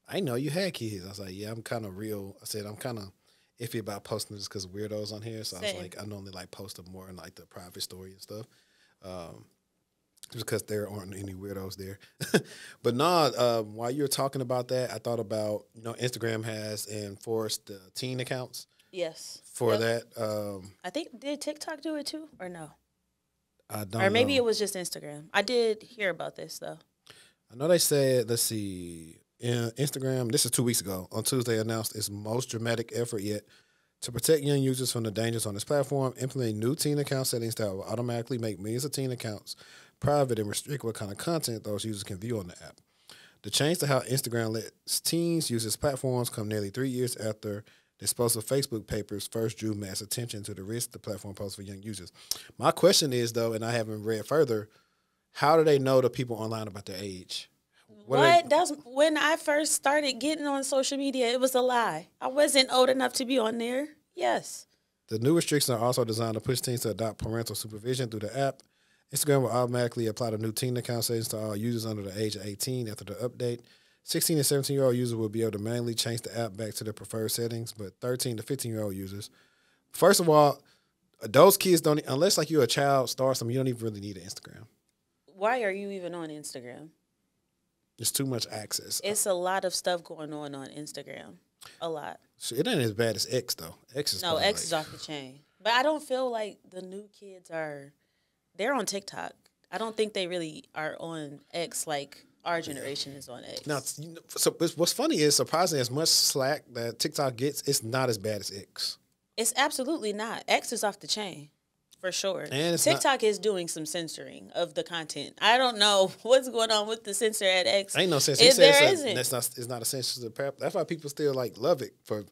"I know you had kids." I was like, "Yeah, I'm kind of real." I said, "I'm kind of iffy about posting just because of weirdos on here." So I was like, I normally post them more in like the private story and stuff, just because there aren't any weirdos there. But while you were talking about that, I thought about Instagram has enforced the teen accounts. Yes. For that, I think did TikTok do it too, or no? I don't know. Or maybe it was just Instagram. I did hear about this, though. I know they said, let's see, Instagram, this is 2 weeks ago, on Tuesday announced its most dramatic effort yet to protect young users from the dangers on this platform, implementing new teen account settings that will automatically make millions of teen accounts private and restrict what kind of content those users can view on the app. The change to how Instagram lets teens use its platforms come nearly 3 years after the explosive Facebook papers first drew mass attention to the risk the platform poses for young users. My question is, though, and I haven't read further, how do they know the people online about their age? That's when I first started getting on social media, it was a lie. I wasn't old enough to be on there. Yes. The new restrictions are also designed to push teens to adopt parental supervision through the app. Instagram will automatically apply the new teen account settings to all users under the age of 18 after the update. 16 and 17-year-old users will be able to manually change the app back to their preferred settings, but 13 to 15-year-old users. First of all, those kids don't, unless like you're a child, start something, you don't even really need an Instagram. Why are you even on Instagram? There's too much access. It's a lot of stuff going on Instagram. A lot. So it ain't as bad as X, though. X is is off the chain. But I don't feel like the new kids they're on TikTok. I don't think they really are on X like our generation is on X. Now, so what's funny is, surprisingly, as much slack that TikTok gets, it's not as bad as X. It's absolutely not. X is off the chain, for sure. And TikTok is doing some censoring of the content. I don't know what's going on with the censor at X. Ain't no censor. It's not a censor. That's why people still love it for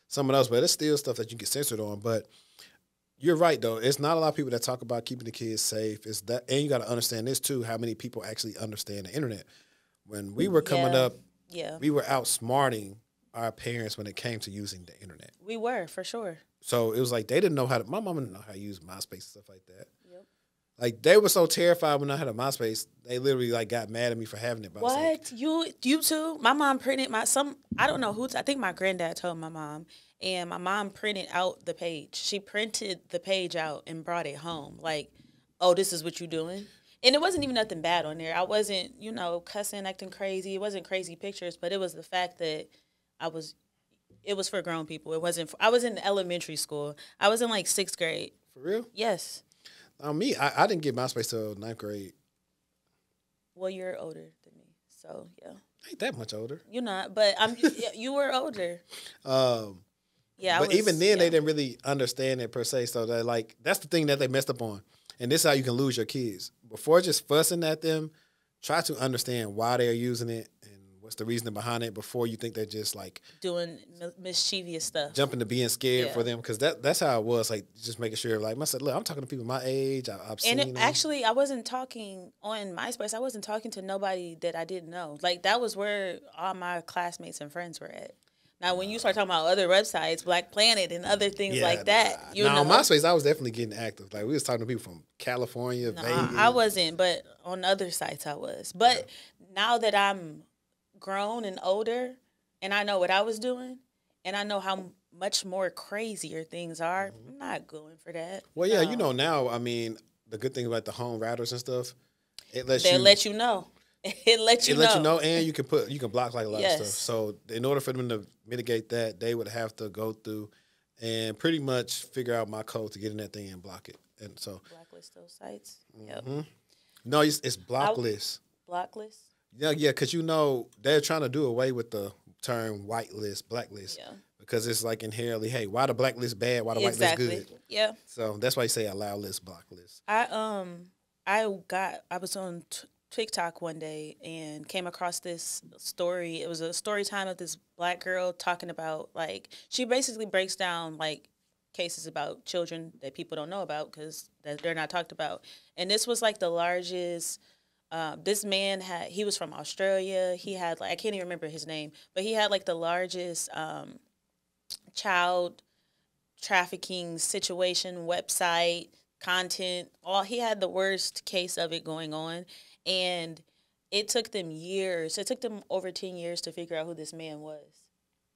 someone else, but it's still stuff that you get censored on. But you're right, though. It's not a lot of people that talk about keeping the kids safe. It's that, and you got to understand this too: how many people actually understand the internet. When we were coming up, we were outsmarting our parents when it came to using the internet. We were, for sure. So it was like they didn't know how to. My mom didn't know how to use MySpace and stuff like that. Yep. Like they were so terrified when I had a MySpace, they literally got mad at me for having it. But what? You too? My mom printed I don't know who. I think my granddad told my mom, and my mom printed out the page. She printed the page out and brought it home. Like, oh, this is what you doing. And it wasn't even nothing bad on there. I wasn't, cussing, acting crazy. It wasn't crazy pictures, but it was the fact that it was for grown people. It wasn't. I was in elementary school. I was in like 6th grade. For real? Yes. Me, I didn't get MySpace till 9th grade. Well, you're older than me, so yeah. I ain't that much older. You're not, but you were older. Yeah, but even then, they didn't really understand it per se. So they like that's the thing that they messed up on, and this is how you can lose your kids. Before just fussing at them, try to understand why they're using it and what's the reasoning behind it before you think they're just like doing mischievous stuff, jumping to being scared for them. Because that's how it was. Like just making sure, like I said, look, I'm talking to people my age. I've seen them. Actually, I wasn't talking on MySpace. I wasn't talking to nobody that I didn't know. Like that was where all my classmates and friends were at. Now, when you start talking about other websites, Black Planet and other things like that, on MySpace, I was definitely getting active. Like, we was talking to people from California, Vegas. I wasn't, but on other sites I was. But now that I'm grown and older, and I know what I was doing, and I know how much more crazier things are, I'm not going for that. Well, yeah, now, I mean, the good thing about the home routers and stuff, they'll let you know. It lets you know, and you can block like a lot of stuff. So in order for them to mitigate that, they would have to go through and pretty much figure out my code to get in that thing and block it. And so blacklist those sites. Yep. No, it's blocklist. Blocklist. Yeah, because they're trying to do away with the term whitelist, blacklist. Yeah. Because it's like inherently, hey, why the blacklist bad? Why the whitelist good? Yeah. So that's why you say allow list, blocklist. I was on TikTok one day and came across this story. It was a story time of this Black girl talking about, like, she basically breaks down, like, cases about children that people don't know about because they're not talked about. And this was, like, the largest, this man he was from Australia. He had, like, I can't even remember his name, but he had, like, the largest child trafficking situation, website, content. He had the worst case of it going on. And it took them years. It took them over 10 years to figure out who this man was.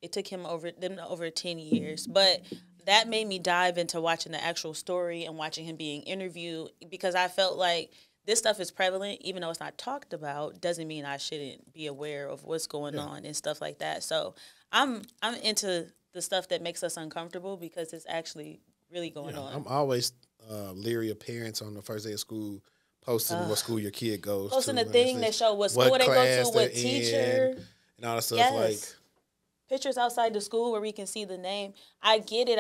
It took them over 10 years. But that made me dive into watching the actual story and watching him being interviewed because I felt like this stuff is prevalent, even though it's not talked about, doesn't mean I shouldn't be aware of what's going on and stuff like that. So I'm into the stuff that makes us uncomfortable because it's actually really going on. I'm always leery of parents on the first day of school posting what school your kid goes posting to. Posting the thing that show what school they go to, what teacher. And all that stuff. Yes. Like pictures outside the school where we can see the name. I get it.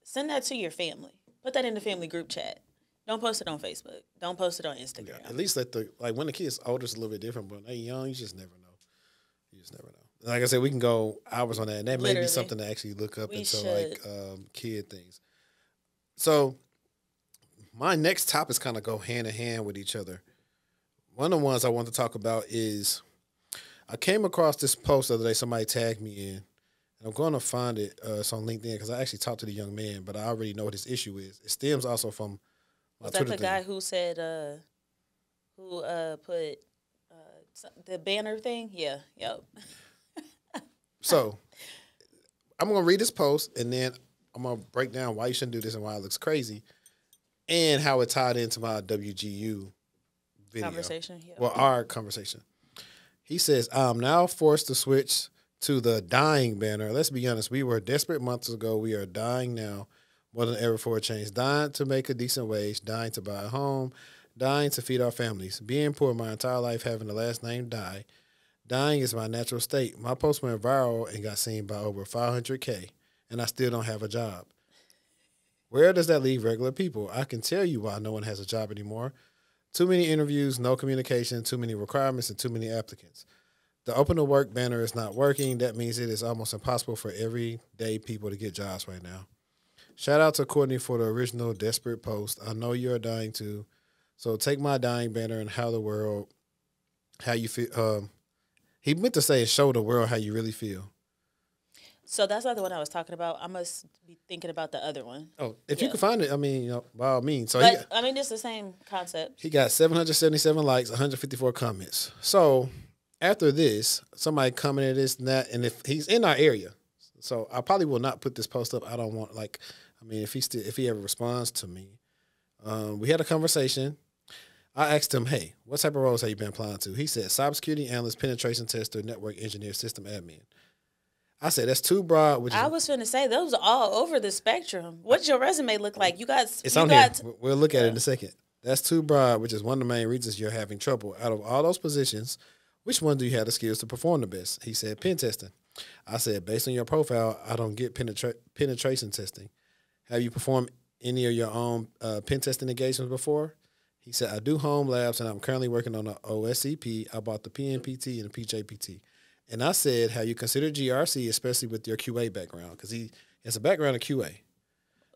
Send that to your family. Put that in the family group chat. Don't post it on Facebook. Don't post it on Instagram. Yeah, at least when the kid's older, it's a little bit different. But when they're young, you just never know. Like I said, we can go hours on that. And that may be something to actually look up kid things. So my next topics kind of go hand in hand with each other. One of the ones I want to talk about is I came across this post the other day. Somebody tagged me in, and I'm going to find it. It's on LinkedIn because I actually talked to the young man, but I already know what his issue is. It stems also from my Twitter thing. Was that the guy who said who put the banner thing? Yeah, yep. So I'm going to read this post, and then I'm going to break down why you shouldn't do this and why it looks crazy. And how it tied into my WGU video. Conversation? Yeah. Well, our conversation. He says, I'm now forced to switch to the dying banner. Let's be honest. We were desperate months ago. We are dying now more than ever for a change. Dying to make a decent wage. Dying to buy a home. Dying to feed our families. Being poor my entire life, having the last name die. Dying is my natural state. My post went viral and got seen by over 500K. And I still don't have a job. Where does that leave regular people? I can tell you why no one has a job anymore. Too many interviews, no communication, too many requirements, and too many applicants. The open to work banner is not working. That means it is almost impossible for everyday people to get jobs right now. Shout out to Courtney for the original desperate post. I know you're dying too. So take my dying banner and how you feel. He meant to say show the world how you really feel. So that's not the one I was talking about. I must be thinking about the other one. Oh, if you can find it, I mean, by all means. So it's the same concept. He got 777 likes, 154 comments. So after this, somebody commented this and that, and if he's in our area, so I probably will not put this post up. I don't want if he ever responds to me. We had a conversation. I asked him, hey, what type of roles have you been applying to? He said cybersecurity analyst, penetration tester, network engineer, system admin. I said that's too broad. Which I is, was finna say those are all over the spectrum. What's your resume look like? You got it's you on got here. We'll look at it in a second. That's too broad, which is one of the main reasons you're having trouble. Out of all those positions, which one do you have the skills to perform the best? He said pen testing. I said, based on your profile, I don't get penetration testing. Have you performed any of your own pen testing engagements before? He said, I do home labs, and I'm currently working on an OSCP. I bought the PNPT and the PJPT. And I said, have you considered GRC, especially with your QA background? Because he has a background in QA.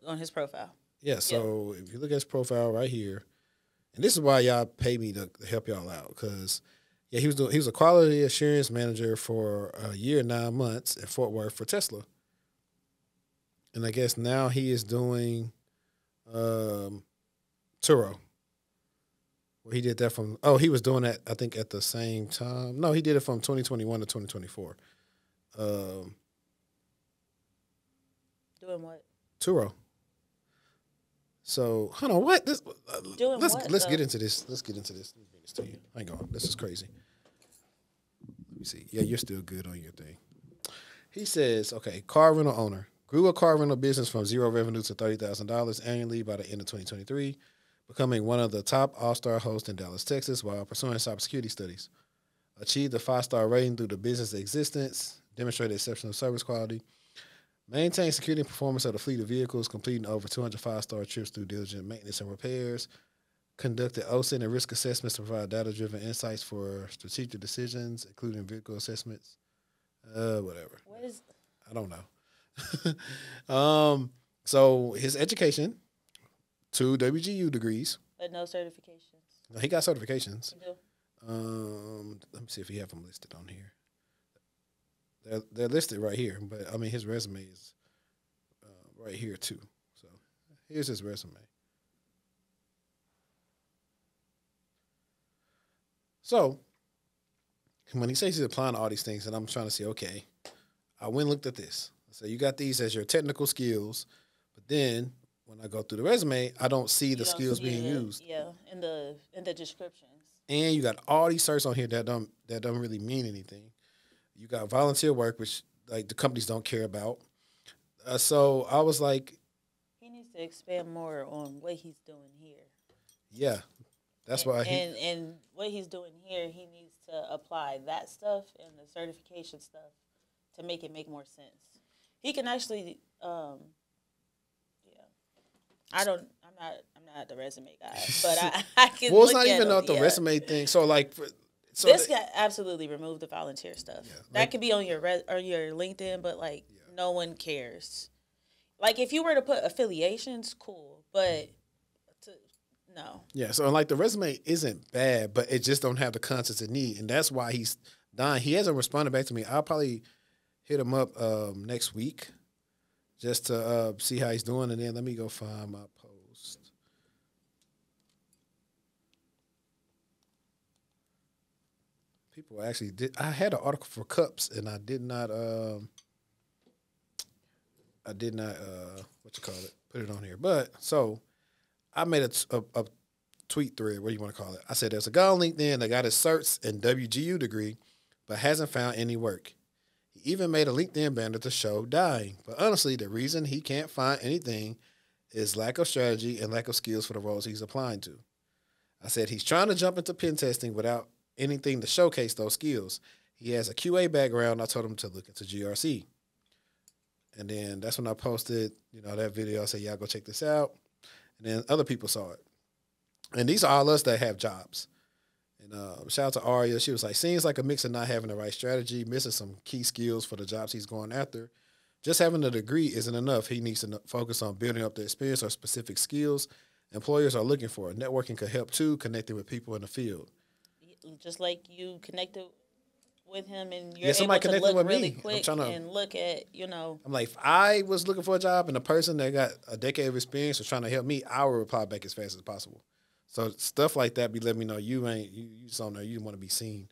on his profile. Yeah, so if you look at his profile right here, and this is why y'all pay me to help y'all out, because he was a quality assurance manager for a year and 9 months in Fort Worth for Tesla. And I guess now he is doing Turo. Well, he did that he was doing that, I think, at the same time. No, he did it from 2021 to 2024. Doing what? Turo. So, hold on, what? Let's get into this. Let's get into this. Let me bring this to you. Hang on. This is crazy. Let me see. Yeah, you're still good on your thing. He says, okay, car rental owner. Grew a car rental business from zero revenue to $30,000 annually by the end of 2023, becoming one of the top all-star hosts in Dallas, Texas, while pursuing cybersecurity studies. Achieved a 5-star rating through the business existence, demonstrated exceptional service quality, maintained security and performance of the fleet of vehicles, completing over 200 5-star trips through diligent maintenance and repairs, conducted OSINT and risk assessments to provide data-driven insights for strategic decisions, including vehicle assessments, whatever. What is? I don't know. So his education, 2 WGU degrees. But no certifications. No, he got certifications. You do? Let me see if he have them listed on here. They're listed right here, but I mean his resume is right here too. So here's his resume. So when he says he's applying all these things, and I'm trying to see, okay, I went and looked at this. So you got these as your technical skills, but then when I go through the resume, I don't see the skills being used. Yeah, in the descriptions. And you got all these certs on here that don't really mean anything. You got volunteer work, which like the companies don't care about. So I was like, he needs to expand more on what he's doing here. Yeah, that's why. And what he's doing here, he needs to apply that stuff and the certification stuff to make it make more sense. He can actually, I'm not the resume guy, but I can. Well, it's look not at even him, about the resume thing. So like, this guy absolutely remove the volunteer stuff. Yeah, that could be on your your LinkedIn, but no one cares. Like if you were to put affiliations, cool, but no. Yeah, so like the resume isn't bad, but it just don't have the contents it need, and that's why he's dying. He hasn't responded back to me. I'll probably hit him up next week just to see how he's doing, and then let me go find my post. People actually did. I had an article for Cups, and I did not put it on here. But so I made a tweet thread. What do you want to call it? I said there's a guy on LinkedIn that got his certs and WGU degree, but hasn't found any work. He even made a LinkedIn banner to show dying. But honestly, the reason he can't find anything is lack of strategy and lack of skills for the roles he's applying to. I said he's trying to jump into pen testing without anything to showcase those skills. He has a QA background. I told him to look into GRC. And then that's when I posted, that video. I said, y'all go check this out. And then other people saw it. And these are all us that have jobs. And shout out to Aria. She was like, seems like a mix of not having the right strategy, missing some key skills for the jobs he's going after. Just having a degree isn't enough. He needs to focus on building up the experience or specific skills employers are looking for. Networking could help too, connecting with people in the field. Just like you connected with him and you're able to look really quick and look at, I'm like, if I was looking for a job and a person that got a decade of experience was trying to help me, I would reply back as fast as possible. So stuff like that be letting me know you just don't know, you want to be seen.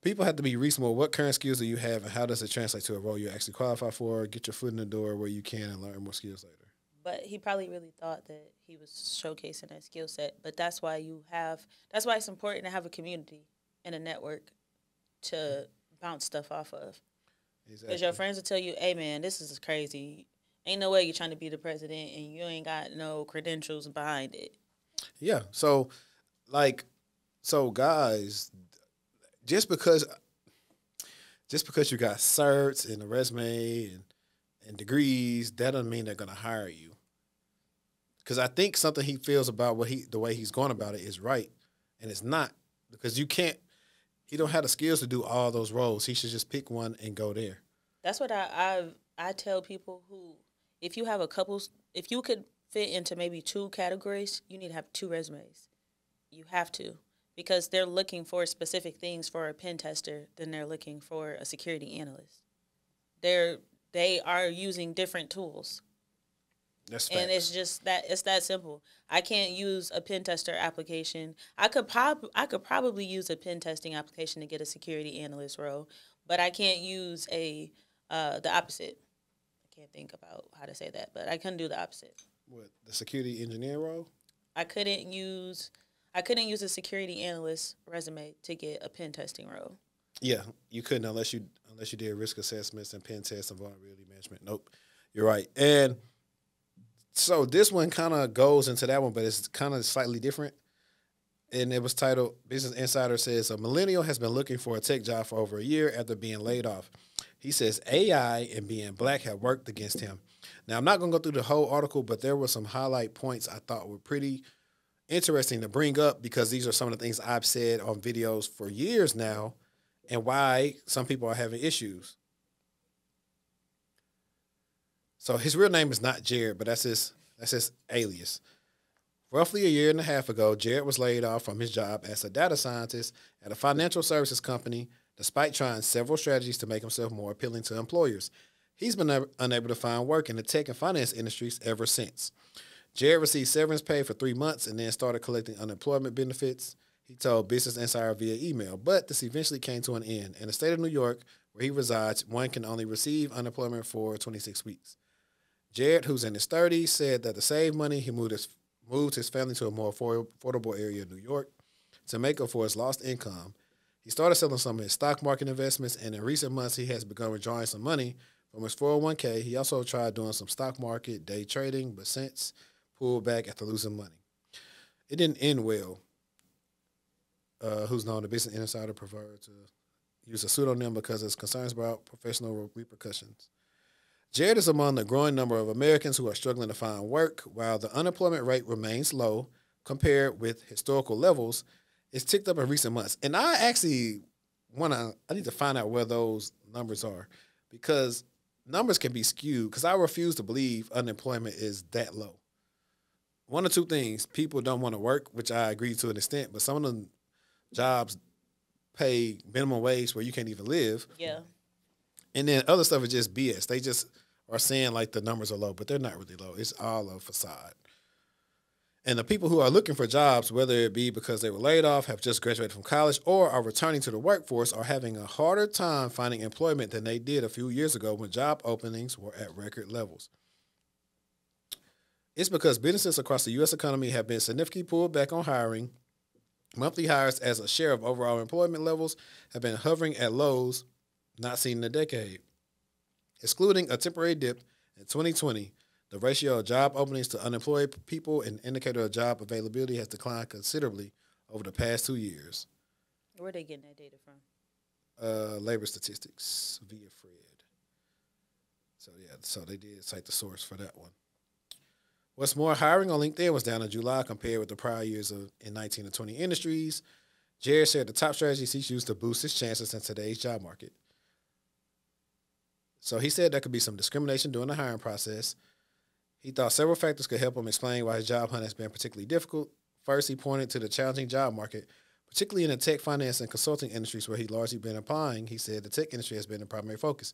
People have to be reasonable. What current skills do you have and how does it translate to a role you actually qualify for? Get your foot in the door where you can and learn more skills later. But he probably really thought that he was showcasing that skill set. But that's why it's important to have a community and a network to bounce stuff off of. Because your friends will tell you, hey, man, this is crazy. Ain't no way you're trying to be the president and you ain't got no credentials behind it. Yeah. So, guys, just because you got certs and a resume and degrees, that doesn't mean they're going to hire you. Because I think something he feels about the way he's going about it is right, and it's not, because he don't have the skills to do all those roles. He should just pick one and go there. That's what I tell people who, if you could fit into maybe 2 categories, you need to have 2 resumes. You have to, because they're looking for specific things for a pen tester than they're looking for a security analyst. They are using different tools. And it's just it's that simple. I can't use a pen tester application. I could probably use a pen testing application to get a security analyst role, but I can't use the opposite. I can't think about how to say that, but I couldn't do the opposite. What, the security engineer role? I couldn't use a security analyst resume to get a pen testing role. Yeah, you couldn't unless you did risk assessments and pen tests and vulnerability management. Nope, you're right. And so this one kind of goes into that one, but it's kind of slightly different. And it was titled, Business Insider says, a millennial has been looking for a tech job for over a year after being laid off. He says AI and being black have worked against him. Now, I'm not going to go through the whole article, but there were some highlight points I thought were pretty interesting to bring up, because these are some of the things I've said on videos for years now and why some people are having issues. So his real name is not Jared, but that's his alias. Roughly a year and a half ago, Jared was laid off from his job as a data scientist at a financial services company, despite trying several strategies to make himself more appealing to employers. He's been unable to find work in the tech and finance industries ever since. Jared received severance pay for 3 months and then started collecting unemployment benefits. He told Business Insider via email, but this eventually came to an end. In the state of New York, where he resides, one can only receive unemployment for 26 weeks. Jared, who's in his 30s, said that to save money, he moved his family to a more affordable area of New York to make up for his lost income. He started selling some of his stock market investments, and in recent months, he has begun withdrawing some money from his 401k. He also tried doing some stock market day trading, but since pulled back after losing money. It didn't end well. Who's known the Business Insider preferred to use a pseudonym because of concerns about professional repercussions. Jared is among the growing number of Americans who are struggling to find work. While the unemployment rate remains low compared with historical levels, it's ticked up in recent months. And I actually I need to find out where those numbers are, because numbers can be skewed, because I refuse to believe unemployment is that low. One or two things: people don't want to work, which I agree to an extent, but some of them jobs pay minimum wage where you can't even live. Yeah. And then other stuff is just BS. They just are saying like the numbers are low, but they're not really low. It's all a facade. And the people who are looking for jobs, whether it be because they were laid off, have just graduated from college, or are returning to the workforce, are having a harder time finding employment than they did a few years ago when job openings were at record levels. It's because businesses across the U.S. economy have been significantly pulled back on hiring. Monthly hires as a share of overall employment levels have been hovering at lows not seen in a decade. Excluding a temporary dip in 2020, the ratio of job openings to unemployed people, an indicator of job availability, has declined considerably over the past 2 years. Where are they getting that data from? Labor statistics via Fred. So they did cite the source for that one. What's more, hiring on LinkedIn was down in July compared with the prior years in 19 and 20 industries. Jared shared the top strategies he's used to boost his chances in today's job market. So he said there could be some discrimination during the hiring process. He thought several factors could help him explain why his job hunt has been particularly difficult. First, he pointed to the challenging job market, particularly in the tech, finance, and consulting industries where he's largely been applying. He said the tech industry has been the primary focus.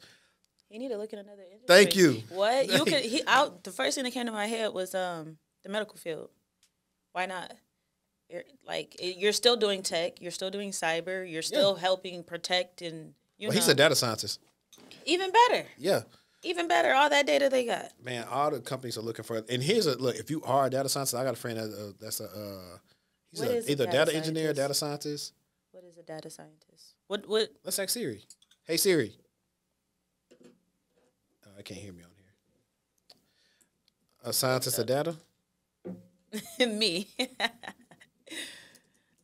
You need to look at another industry. Thank you. What? The first thing that came to my head was the medical field. Why not? You're still doing tech. You're still doing cyber. You're still helping protect and, he's a data scientist. Even better. Yeah. Even better. All that data they got. Man, all the companies are looking for it. And here's look, if you are a data scientist, I got a friend he's either data engineer or data scientist. What is a data scientist? What? Let's ask Siri. Hey, Siri. I can't hear me on here. A scientist of data? Me.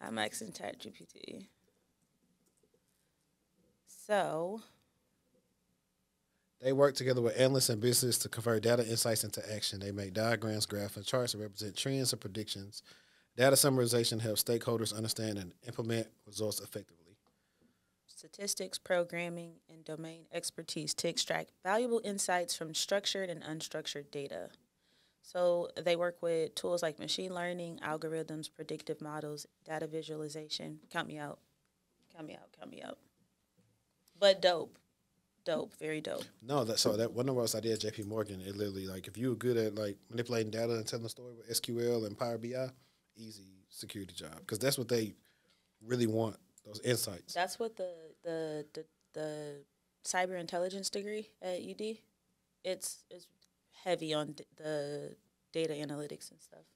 I'm asking ChatGPT. So they work together with analysts and business to convert data insights into action. They make diagrams, graphs, and charts that represent trends and predictions. Data summarization helps stakeholders understand and implement results effectively. Statistics, programming, and domain expertise to extract valuable insights from structured and unstructured data. So they work with tools like machine learning, algorithms, predictive models, data visualization. Count me out. Count me out. Count me out. But dope. Dope. Very dope. No, that one of us I did at JP Morgan, it literally, like, if you were good at, like, manipulating data and telling a story with SQL and Power BI, easy security job. Because that's what they really want, those insights. That's what the cyber intelligence degree at UD, it's heavy on the data analytics and stuff.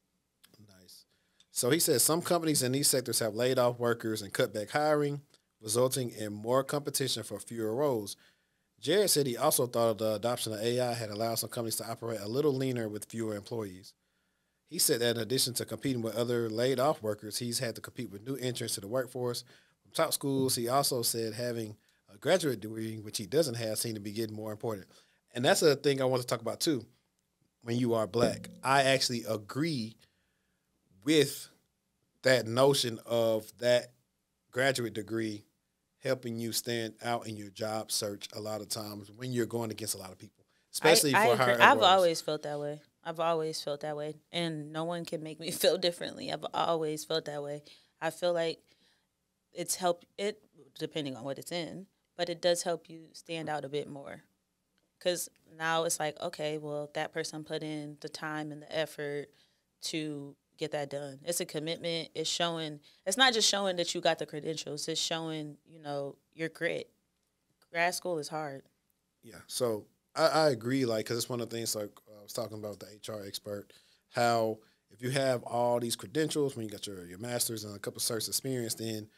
Nice. So he says some companies in these sectors have laid off workers and cut back hiring, resulting in more competition for fewer roles. Jared said he also thought the adoption of AI had allowed some companies to operate a little leaner with fewer employees. He said that in addition to competing with other laid-off workers, he's had to compete with new entrants to the workforce from top schools. He also said having a graduate degree, which he doesn't have, seemed to be getting more important. And that's a thing I want to talk about, too, when you are black. I actually agree with that notion of that graduate degree helping you stand out in your job search a lot of times when you're going against a lot of people, especially for higher roles. I've always felt that way. And no one can make me feel differently. I've always felt that way. I feel like it's helped it, depending on what it's in, but it does help you stand out a bit more. Because now it's like, okay, well, that person put in the time and the effort to get that done. It's a commitment. It's showing. It's not just showing that you got the credentials. It's showing, your grit. Grad school is hard. Yeah. So I agree. Like, because it's one of the things, like I was talking about with the HR expert, how if you have all these credentials, when you got your master's and a couple of certs experience, then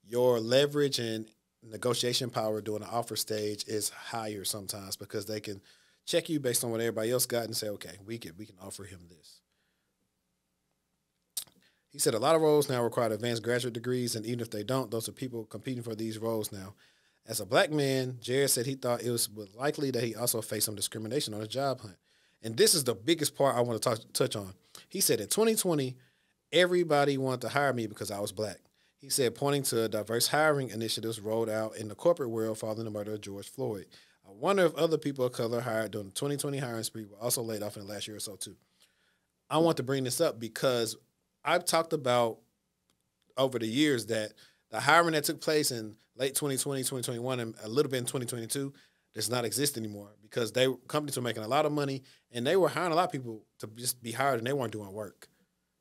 your leverage and negotiation power during the offer stage is higher sometimes because they can check you based on what everybody else got and say, okay, we can offer him this. He said a lot of roles now require advanced graduate degrees, and even if they don't, those are people competing for these roles now. As a black man, Jared said he thought it was likely that he also faced some discrimination on his job hunt. And this is the biggest part I want to touch on. He said in 2020, everybody wanted to hire me because I was black. He said, pointing to diverse hiring initiatives rolled out in the corporate world following the murder of George Floyd. I wonder if other people of color hired during the 2020 hiring spree were also laid off in the last year or so, too. I want to bring this up because I've talked about over the years that the hiring that took place in late 2020, 2021, and a little bit in 2022 does not exist anymore because companies were making a lot of money and they were hiring a lot of people to just be hired and they weren't doing work,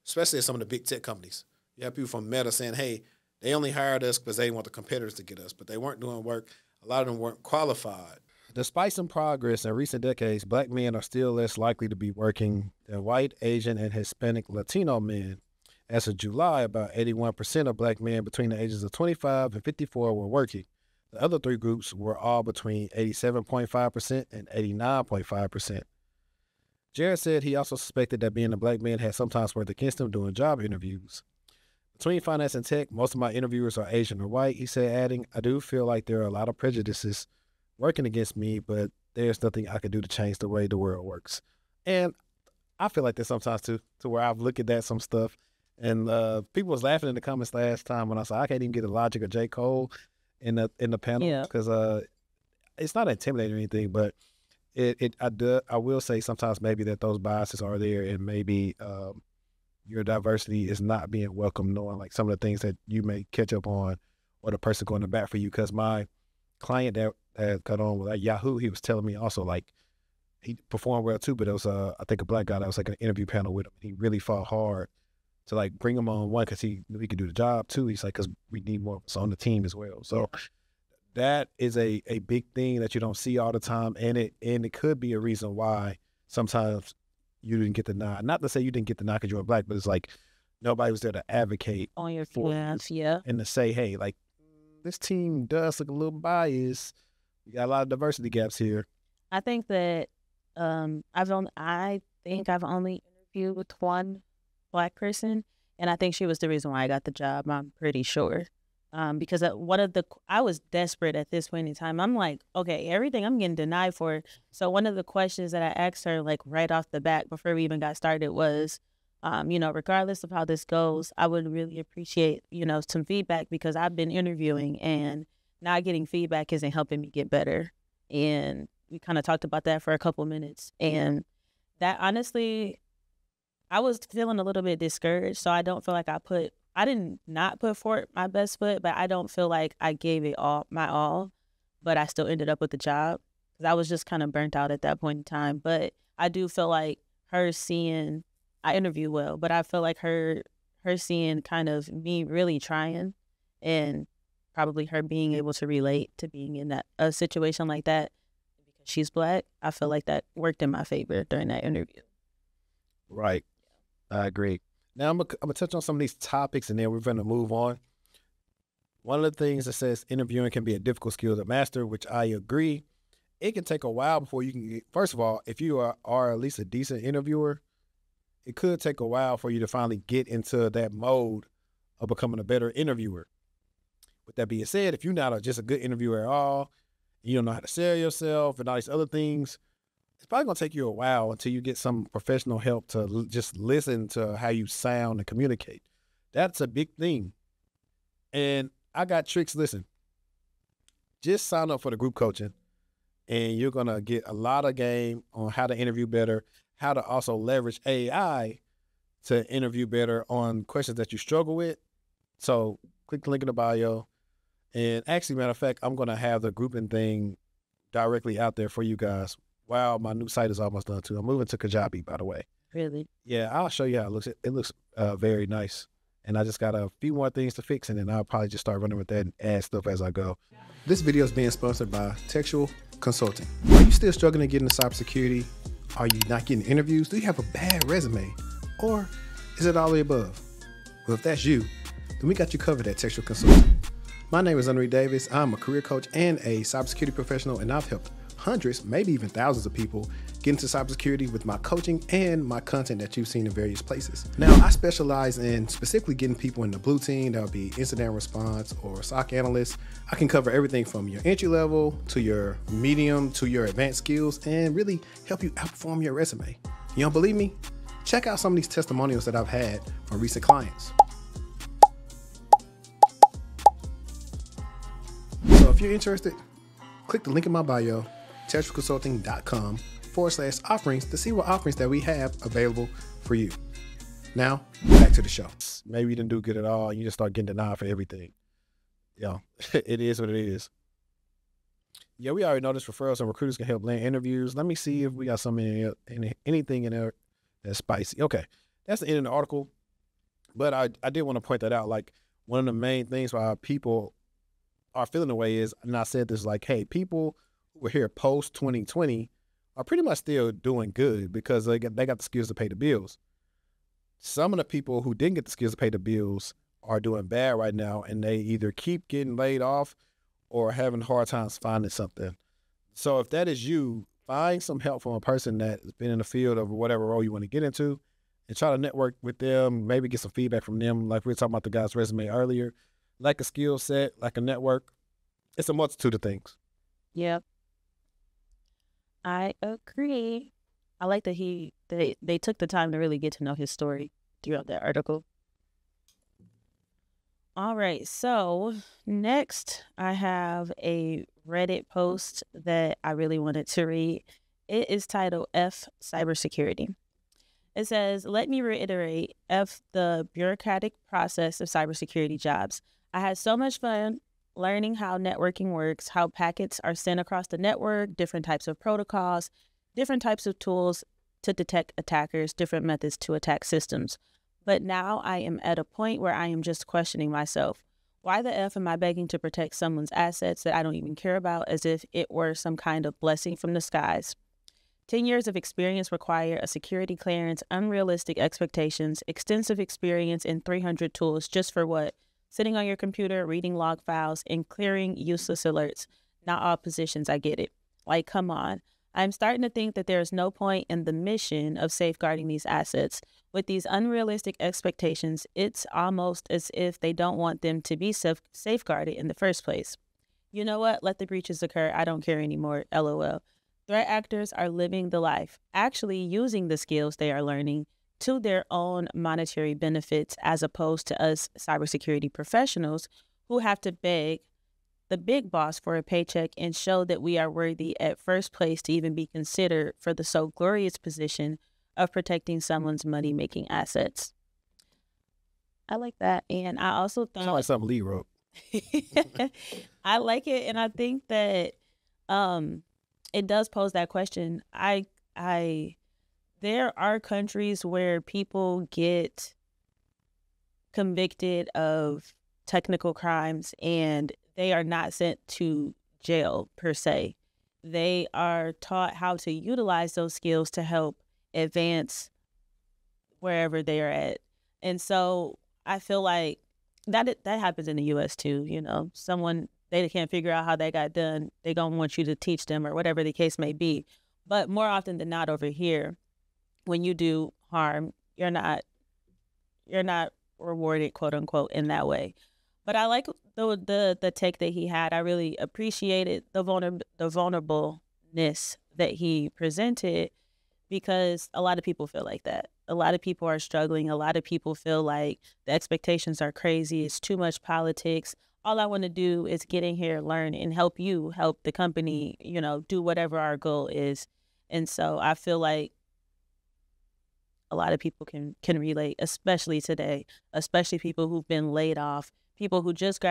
especially at some of the big tech companies. You have people from Meta saying, hey, they only hired us because they want the competitors to get us, but they weren't doing work. A lot of them weren't qualified. Despite some progress in recent decades, black men are still less likely to be working than white, Asian, and Hispanic Latino men. As of July, about 81% of black men between the ages of 25 and 54 were working. The other three groups were all between 87.5% and 89.5%. Jared said he also suspected that being a black man had sometimes worked against him during job interviews. Between finance and tech, most of my interviewers are Asian or white, he said, adding, I do feel like there are a lot of prejudices working against me, but there's nothing I can do to change the way the world works. And I feel like that sometimes too, to where I've looked at some stuff. And people was laughing in the comments last time when I said I can't even get a Logic or J. Cole in the panel because it's not intimidating or anything, but I will say sometimes maybe that those biases are there and maybe your diversity is not being welcome, knowing like some of the things that you may catch up on or the person going to bat for you. Because my client that had cut on with Yahoo, he was telling me also like he performed well too, but it was I think a black guy that was like an interview panel with him. He really fought hard to like bring him on, one, because he knew he could do the job, two, he's like, because we need more of us on the team as well. So that is a big thing that you don't see all the time, and it could be a reason why sometimes you didn't get the nod. Not to say you didn't get the nod because you were black, but it's like nobody was there to advocate on your behalf, and to say, hey, like this team does look a little biased. We got a lot of diversity gaps here. I think that I think I've only interviewed with one Black person, and I think she was the reason why I got the job. I'm pretty sure. Because I was desperate at this point in time. I'm like, okay, everything I'm getting denied for. So one of the questions that I asked her, like right off the bat, before we even got started, was, regardless of how this goes, I would really appreciate, some feedback, because I've been interviewing and not getting feedback isn't helping me get better. And we kind of talked about that for a couple minutes, and that honestly, I was feeling a little bit discouraged. So I don't feel like I did not put forth my best foot, but I don't feel like I gave it my all, but I still ended up with the job because I was just kind of burnt out at that point in time. But I do feel like I interview well, but I feel like her seeing kind of me really trying, and probably her being able to relate to being in a situation like that because she's Black, I feel like that worked in my favor during that interview. Right. I agree. Now, I'm gonna touch on some of these topics, and then we're going to move on. One of the things that says interviewing can be a difficult skill to master, which I agree. It can take a while before you can get, first of all, if you are at least a decent interviewer, it could take a while for you to finally get into that mode of becoming a better interviewer. With that being said, if you're not just a good interviewer at all, you don't know how to sell yourself and all these other things, it's probably going to take you a while until you get some professional help to just listen to how you sound and communicate. That's a big thing. And I got tricks. Listen, just sign up for the group coaching, and you're going to get a lot of game on how to interview better, how to also leverage AI to interview better on questions that you struggle with. So click the link in the bio. And actually, matter of fact, I'm going to have the grouping thing directly out there for you guys. Wow, my new site is almost done too. I'm moving to Kajabi, by the way. Really? Yeah, I'll show you how it looks. It looks very nice. And I just got a few more things to fix, and then I'll probably just start running with that and add stuff as I go. This video is being sponsored by TechTual Consulting. Are you still struggling to get into cybersecurity? Are you not getting interviews? Do you have a bad resume? Or is it all the above? Well, if that's you, then we got you covered at TechTual Consulting. My name is Henry Davis. I'm a career coach and a cybersecurity professional, and I've helped hundreds, maybe even thousands of people get into cybersecurity with my coaching and my content that you've seen in various places. Now, I specialize in specifically getting people in the blue team. That would be incident response or SOC analyst. I can cover everything from your entry level to your medium to your advanced skills and really help you outperform your resume. You don't believe me? Check out some of these testimonials that I've had from recent clients. So if you're interested, click the link in my bio, techtualconsulting.com/offerings to see what offerings that we have available for you. Now, back to the show. Maybe you didn't do good at all, and you just start getting denied for everything. Yeah, it is what it is. Yeah, we already know this referrals and recruiters can help land interviews. Let me see if we got anything in there that's spicy. Okay, that's the end of the article. But I did want to point that out. Like, one of the main things why people are feeling the way is, and I said this, like, hey, people who were here post 2020 are pretty much still doing good because they got the skills to pay the bills. Some of the people who didn't get the skills to pay the bills are doing bad right now, and they either keep getting laid off or having hard times finding something. So if that is you, find some help from a person that has been in the field of whatever role you want to get into and try to network with them, maybe get some feedback from them. Like we were talking about the guy's resume earlier, like a skill set, like a network. It's a multitude of things. Yep. I agree. I like that they took the time to really get to know his story throughout that article. All right, so next I have a Reddit post that I really wanted to read. It is titled Fck Cybersecurity. It says, let me reiterate, F the bureaucratic process of cybersecurity jobs. I had so much fun learning how networking works, how packets are sent across the network, different types of protocols, different types of tools to detect attackers, different methods to attack systems. But now I am at a point where I am just questioning myself. Why the F am I begging to protect someone's assets that I don't even care about as if it were some kind of blessing from the skies? 10 years of experience require a security clearance, unrealistic expectations, extensive experience in 300 tools just for what? Sitting on your computer, reading log files, and clearing useless alerts. Not all positions, I get it. Like, come on. I'm starting to think that there is no point in the mission of safeguarding these assets. With these unrealistic expectations, it's almost as if they don't want them to be safeguarded in the first place. You know what? Let the breaches occur. I don't care anymore. LOL. Threat actors are living the life, actually using the skills they are learning to their own monetary benefits, as opposed to us cybersecurity professionals who have to beg the big boss for a paycheck and show that we are worthy at first place to even be considered for the so glorious position of protecting someone's money-making assets. I like that. And I also thought... Sound like something Lee wrote. I like it, and I think that it does pose that question. There are countries where people get convicted of technical crimes and they are not sent to jail per se. They are taught how to utilize those skills to help advance wherever they are at. And so I feel like that happens in the U.S. too. You know, they can't figure out how that got done. They don't want you to teach them or whatever the case may be. But more often than not over here, when you do harm, you're not rewarded, quote unquote, in that way. But I like the take that he had. I really appreciated the vulnerableness that he presented, because a lot of people feel like that. A lot of people are struggling. A lot of people feel like the expectations are crazy. It's too much politics. All I want to do is get in here, learn, and help the company, do whatever our goal is. And so I feel like a lot of people can relate, especially today, especially people who've been laid off, people who just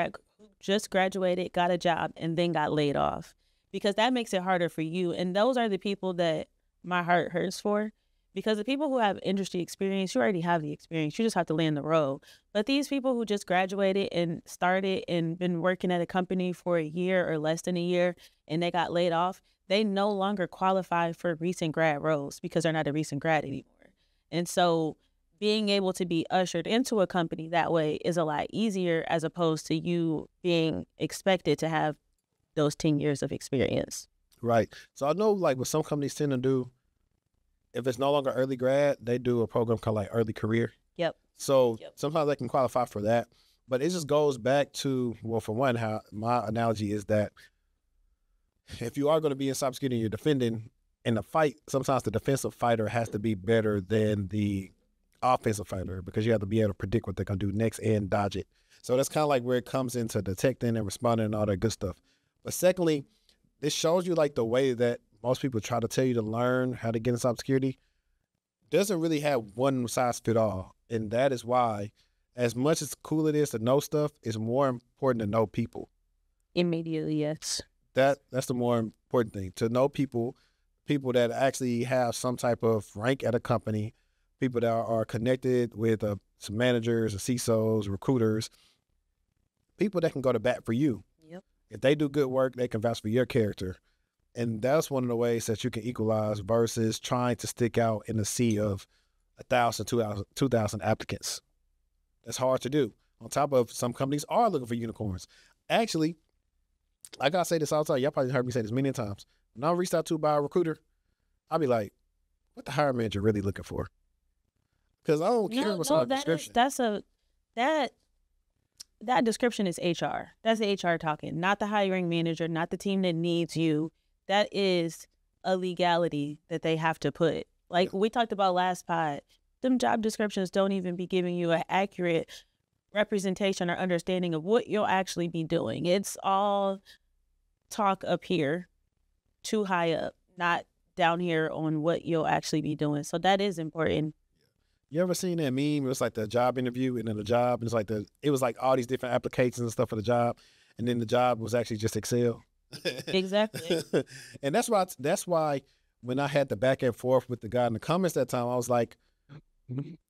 graduated, got a job, and then got laid off, because that makes it harder for you. And those are the people that my heart hurts for, because the people who have industry experience, you already have the experience. You just have to land the role. But these people who just graduated and started and been working at a company for a year or less than a year, and they got laid off, they no longer qualify for recent grad roles because they're not a recent grad anymore. And so being able to be ushered into a company that way is a lot easier, as opposed to you being expected to have those 10 years of experience. Right. So I know, like, what some companies tend to do, if it's no longer early grad, they do a program called like early career. Yep. So sometimes they can qualify for that. But it just goes back to, well, for one, how my analogy is that if you are going to be in cybersecurity and you're defending in a fight, sometimes the defensive fighter has to be better than the offensive fighter, because you have to be able to predict what they're going to do next and dodge it. So that's kind of like where it comes into detecting and responding and all that good stuff. But secondly, this shows you like the way that most people try to tell you to learn how to get in cybersecurity doesn't really have one size fit all. And that is why, as much as cool it is to know stuff, it's more important to know people. Immediately, yes. That's the more important thing, to know people that actually have some type of rank at a company, people that are connected with some managers, or CISOs, recruiters, people that can go to bat for you. Yep. If they do good work, they can vouch for your character. And that's one of the ways that you can equalize versus trying to stick out in a sea of 1,000, 2,000 applicants. That's hard to do. On top of, some companies are looking for unicorns. Actually, I gotta say this all the time. Y'all probably heard me say this many times. When I'm reached out to by a recruiter, I'll be like, what the hiring manager really looking for? Because I don't care what's on the description. That description is HR. That's the HR talking, not the hiring manager, not the team that needs you. That is a legality that they have to put. Like we talked about last pod, them job descriptions don't even be giving you an accurate representation or understanding of what you'll actually be doing. It's all talk up here, too high up, not down here on what you'll actually be doing. So that is important. You ever seen that meme? It was like the job interview, and then the job, and it's like it was like all these different applications and stuff for the job, and then the job was actually just Excel. Exactly. And that's why when I had the back and forth with the guy in the comments that time, I was like,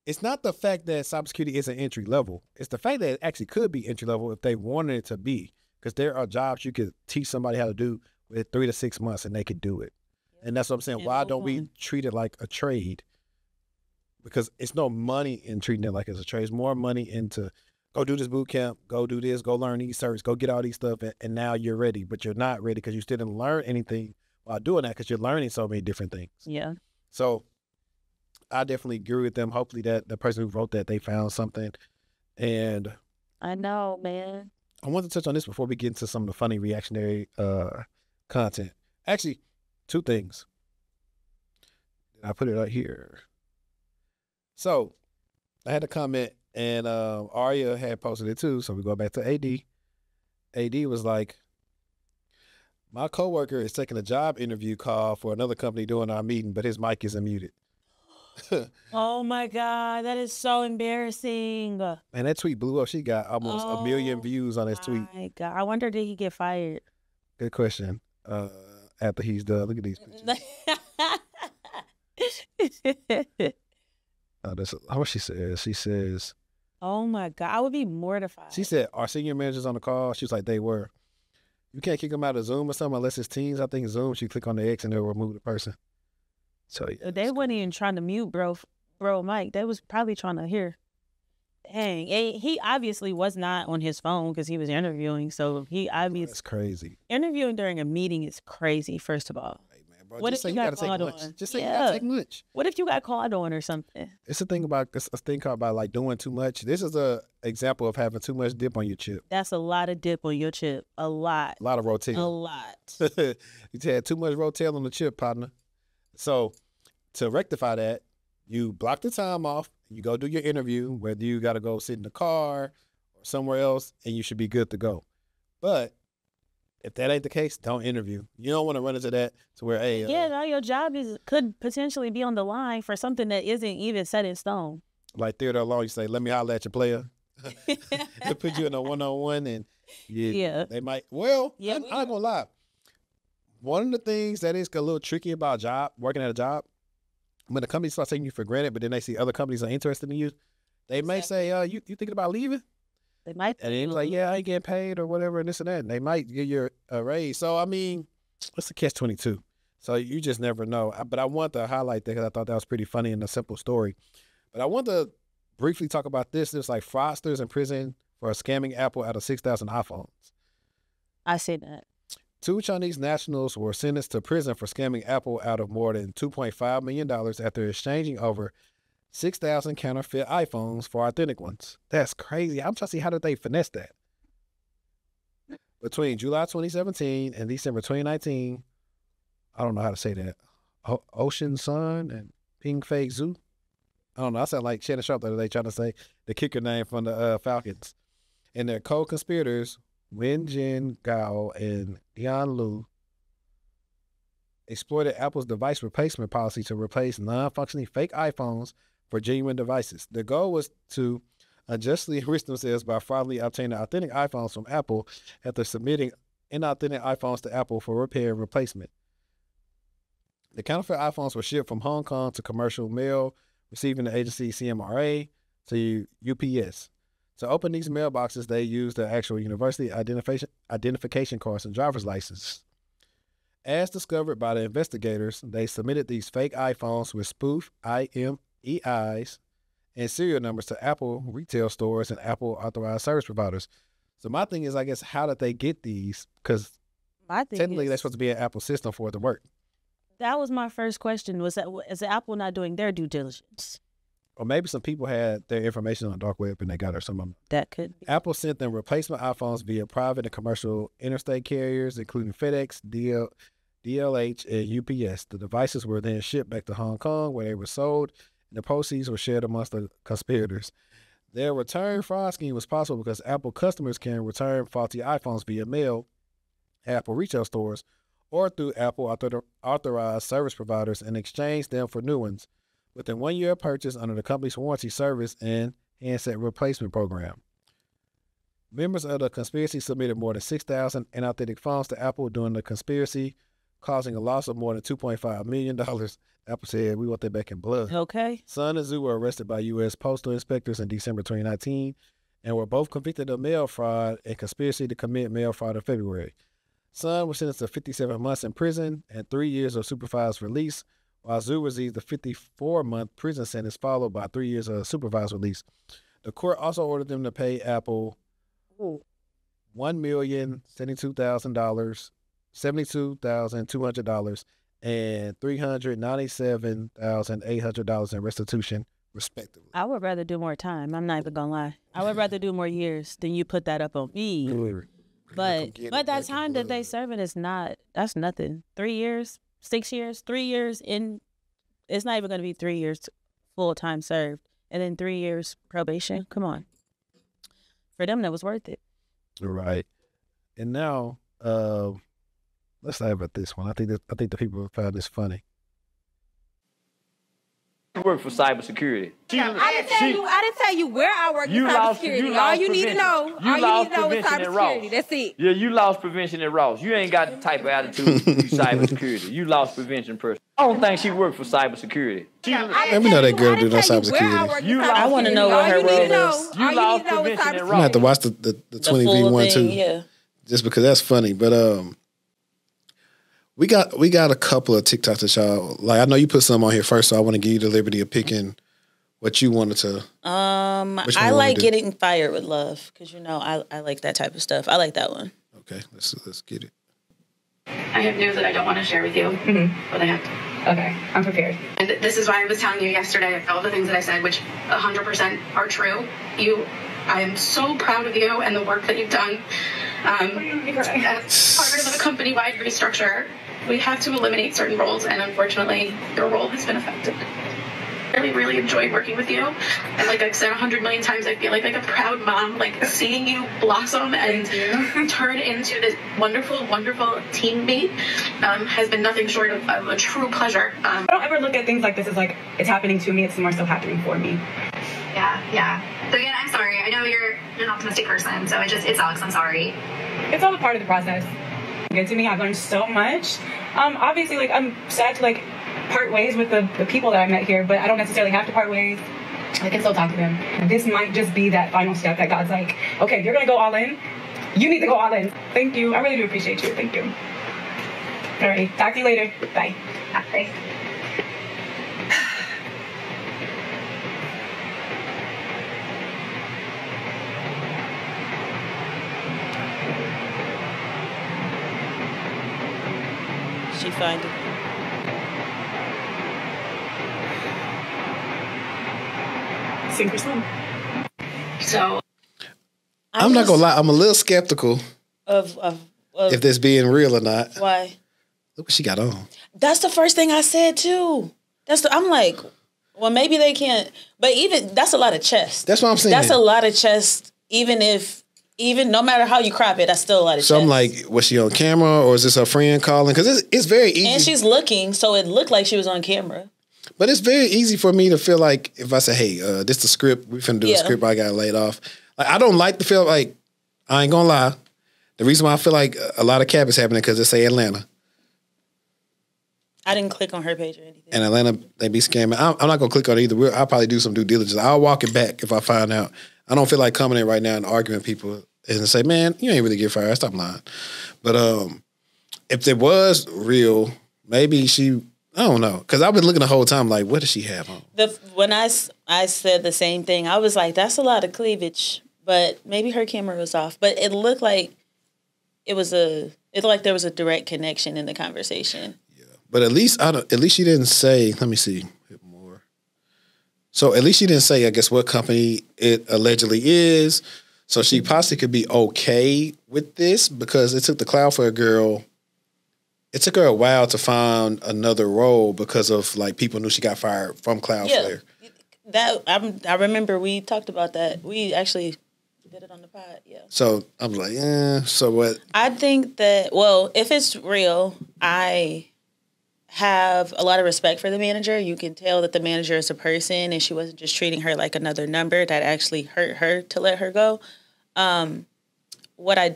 it's not the fact that cybersecurity isn't entry level. It's the fact that it actually could be entry level if they wanted it to be, because there are jobs you could teach somebody how to do with 3 to 6 months and they could do it. Yep. And that's what I'm saying. Why don't we treat it like a trade? Because it's no money in treating it like it's a trade. It's more money into go do this boot camp, go do this, go learn these certs, go get all these stuff, and now you're ready. But you're not ready because you still didn't learn anything while doing that because you're learning so many different things. Yeah. So I definitely agree with them. Hopefully that the person who wrote that, they found something. And I know, man. I want to touch on this before we get into some of the funny reactionary content. Actually, two things. I put it right here. So I had a comment, and Arya had posted it too. So we go back to AD. AD was like, my coworker is taking a job interview call for another company during our meeting, but his mic isn't muted. Oh my God, that is so embarrassing. And that tweet blew up. She got almost 1 million views on his tweet. My God, I wonder, did he get fired? Good question. After he's done, look at these pictures. That's how much she says. She says, oh my God, I would be mortified. She said, our senior managers on the call. She was like, they were. You can't kick them out of Zoom or something unless it's Teams. I think Zoom, she click on the X and they'll remove the person. So yeah, they weren't even trying to mute bro Mike. They was probably trying to hear. Dang, he obviously was not on his phone because he was interviewing. So he obviously, that's crazy. Interviewing during a meeting is crazy. First of all, hey man, bro, what just if you got called on? Just say you gotta take lunch. What if you got called on or something? It's a thing about like doing too much. This is a example of having too much dip on your chip. That's a lot of dip on your chip. A lot of rotel. A lot. You had too much rotel on the chip, partner. So to rectify that, you block the time off. You go do your interview, whether you got to go sit in the car or somewhere else, and you should be good to go. But if that ain't the case, don't interview. You don't want to run into that to where, hey. No, your job could potentially be on the line for something that isn't even set in stone. Like theater alone, you say, let me holler at your player. They put you in a one-on-one, and they might. Well, I'm not going to lie. One of the things that is a little tricky about working at a job, when the company starts taking you for granted, but then they see other companies are interested in you, they may say, you thinking about leaving? They might. And then like, yeah, I ain't getting paid or whatever and this and that. And they might give you a raise. So, I mean, it's a catch-22. So you just never know. But I want to highlight that because I thought that was pretty funny and a simple story. But I want to briefly talk about this. There's like fraudsters in prison for scamming Apple out of 6,000 iPhones. I see that. 2 Chinese nationals were sentenced to prison for scamming Apple out of more than $2.5 million after exchanging over 6,000 counterfeit iPhones for authentic ones. That's crazy. I'm trying to see how did they finesse that. Between July 2017 and December 2019, I don't know how to say that. Ocean Sun and Ping Fei Zhu. I don't know. I sound like Shannon Sharp the other day trying to say the kicker name from the Falcons. And their co-conspirators, Wen Jin Gao and Dian Lu, exploited Apple's device replacement policy to replace non-functioning fake iPhones for genuine devices. The goal was to unjustly enrich themselves by fraudulently obtaining authentic iPhones from Apple after submitting inauthentic iPhones to Apple for repair and replacement. The counterfeit iPhones were shipped from Hong Kong to commercial mail, receiving the agency CMRA to UPS. To open these mailboxes, they used the actual university identification cards and driver's licenses. As discovered by the investigators, they submitted these fake iPhones with spoof IMEIs and serial numbers to Apple retail stores and Apple authorized service providers. So my thing is, I guess, how did they get these? Because technically they're supposed to be an Apple system for it to work. That was my first question. Is Apple not doing their due diligence? Or maybe some people had their information on the dark web and they got it or something. That could be. Apple sent them replacement iPhones via private and commercial interstate carriers, including FedEx, DLH, and UPS. The devices were then shipped back to Hong Kong, where they were sold, and the proceeds were shared amongst the conspirators. Their return fraud scheme was possible because Apple customers can return faulty iPhones via mail, Apple retail stores, or through Apple authorized service providers and exchange them for new ones within 1 year of purchase under the company's warranty service and handset replacement program. Members of the conspiracy submitted more than 6,000 inauthentic phones to Apple during the conspiracy, causing a loss of more than $2.5 million. Apple said, we want that back in blood. Okay. Sun and Zhu were arrested by U.S. postal inspectors in December 2019 and were both convicted of mail fraud and conspiracy to commit mail fraud in February. Sun was sentenced to 57 months in prison and 3 years of supervised release, while Zhu received a 54-month prison sentence followed by 3 years of supervised release. The court also ordered them to pay Apple $1,072,000 $72,200 and $397,800 in restitution, respectively. I would rather do more time. I'm not even gonna lie. I would rather do more years than you put that up on me. But that time that they serving is that's nothing. 3 years, 6 years, 3 years in. It's not even gonna be 3 years full time served, and then 3 years probation. Come on. For them, that was worth it. Right. And now, let's talk about this one. I think the people found this funny. I work for cybersecurity. I didn't tell you where I work in cybersecurity. All you need to know is cybersecurity. That's it. Yeah, you lost prevention at Ross. You ain't got the type of attitude to do cybersecurity. You lost prevention person. I don't think she worked for cybersecurity. Let me know that girl do no cybersecurity. I want to know what her role is. You lost prevention at Ross. I'm gonna have to watch the 20v1 too. Yeah. Just because that's funny. But we got a couple of TikToks that y'all like. I know you put some on here first, so I want to give you the liberty of picking what you wanted to. I like getting fired with love because I like that type of stuff. I like that one. Okay, let's get it. I have news that I don't want to share with you, but I have to. Okay, I'm prepared. And this is why I was telling you yesterday all the things that I said, which 100% are true. I am so proud of you and the work that you've done. As part of a company-wide restructure, we have to eliminate certain roles, and unfortunately, your role has been affected. I really, really enjoyed working with you. And like I've said 100 million times, I feel like a proud mom, like seeing you blossom and turn into this wonderful, wonderful teammate has been nothing short of a true pleasure. I don't ever look at things like this as like it's happening to me. It's more so happening for me. Yeah. So again, I'm sorry. I know you're an optimistic person, so it sucks. I'm sorry. It's all a part of the process. Good to me. I've learned so much. Obviously, like I'm sad to like part ways with the people that I met here, but I don't necessarily have to part ways. I can still talk to them. This might just be that final step that God's like, okay, you're gonna go all in. You need to go all in. Thank you. I really do appreciate you. Thank you. All right. Talk to you later. Bye. Bye. She find it. Sink or swim. So I'm not gonna lie, I'm a little skeptical of if this being real or not. Why? Look what she got on. That's the first thing I said too. I'm like, well, maybe they can't. But even that's a lot of chest. That's what I'm saying. That's a lot of chest. Even no matter how you crop it, that's still a lot of chest. So I'm like, was she on camera or is this her friend calling? Because it's very easy. And she's looking, so it looked like she was on camera. But it's very easy for me to feel like if I say, hey, this the script, we finna do a script, I got laid off. Like, I don't like to feel like, I ain't gonna lie. The reason why I feel like a lot of cap is happening because it say Atlanta. I didn't click on her page or anything. And Atlanta, they be scamming. I'm not gonna click on it either. I'll probably do some due diligence. I'll walk it back if I find out. I don't feel like coming in right now and arguing with people and say, man, you ain't really get fired. Stop lying. But if it was real, maybe she, I don't know. Because I've been looking the whole time like, what does she have on? When I said the same thing, I was like, that's a lot of cleavage. But maybe her camera was off. But it looked like there was a direct connection in the conversation. Yeah. But at least she didn't say, let me see more. So at least she didn't say, I guess, what company it allegedly is. So she possibly could be okay with this because it took the Cloudflare girl. It took her a while to find another role because of like people knew she got fired from Cloudflare. Yeah, I remember we talked about that. We actually did it on the pod. Yeah. So I'm like, so what? I think that if it's real, I have a lot of respect for the manager. You can tell that the manager is a person, and she wasn't just treating her like another number that actually hurt her to let her go. What I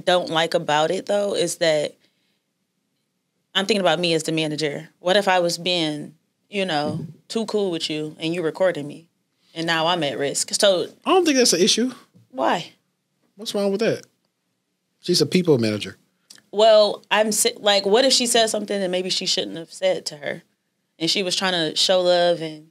don't like about it though is that I'm thinking about me as the manager. What if I was being, too cool with you and you recorded me and now I'm at risk? So I don't think that's an issue. Why? What's wrong with that? She's a people manager. Well, what if she said something that maybe she shouldn't have said to her and she was trying to show love and,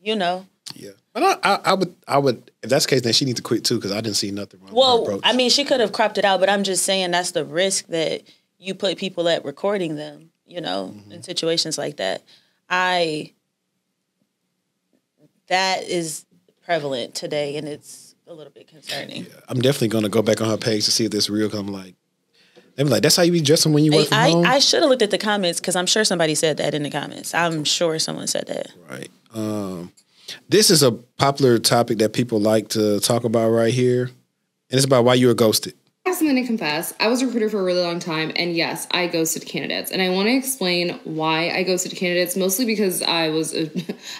Yeah, but I would. If that's the case, then she needs to quit too because I didn't see nothing wrong. With her approach. I mean, she could have cropped it out, but I'm just saying that's the risk that you put people at recording them. You know, in situations like that, that is prevalent today, and it's a little bit concerning. Yeah, I'm definitely going to go back on her page to see if this is real. Cause I'm like, they be like, that's how you be dressing when you work from home? I should have looked at the comments because I'm sure somebody said that in the comments. I'm sure someone said that. Right. This is a popular topic that people like to talk about right here. And it's about why you were ghosted. I have something to confess. I was a recruiter for a really long time, and yes, I ghosted candidates. And I want to explain why I ghosted candidates, mostly because I was a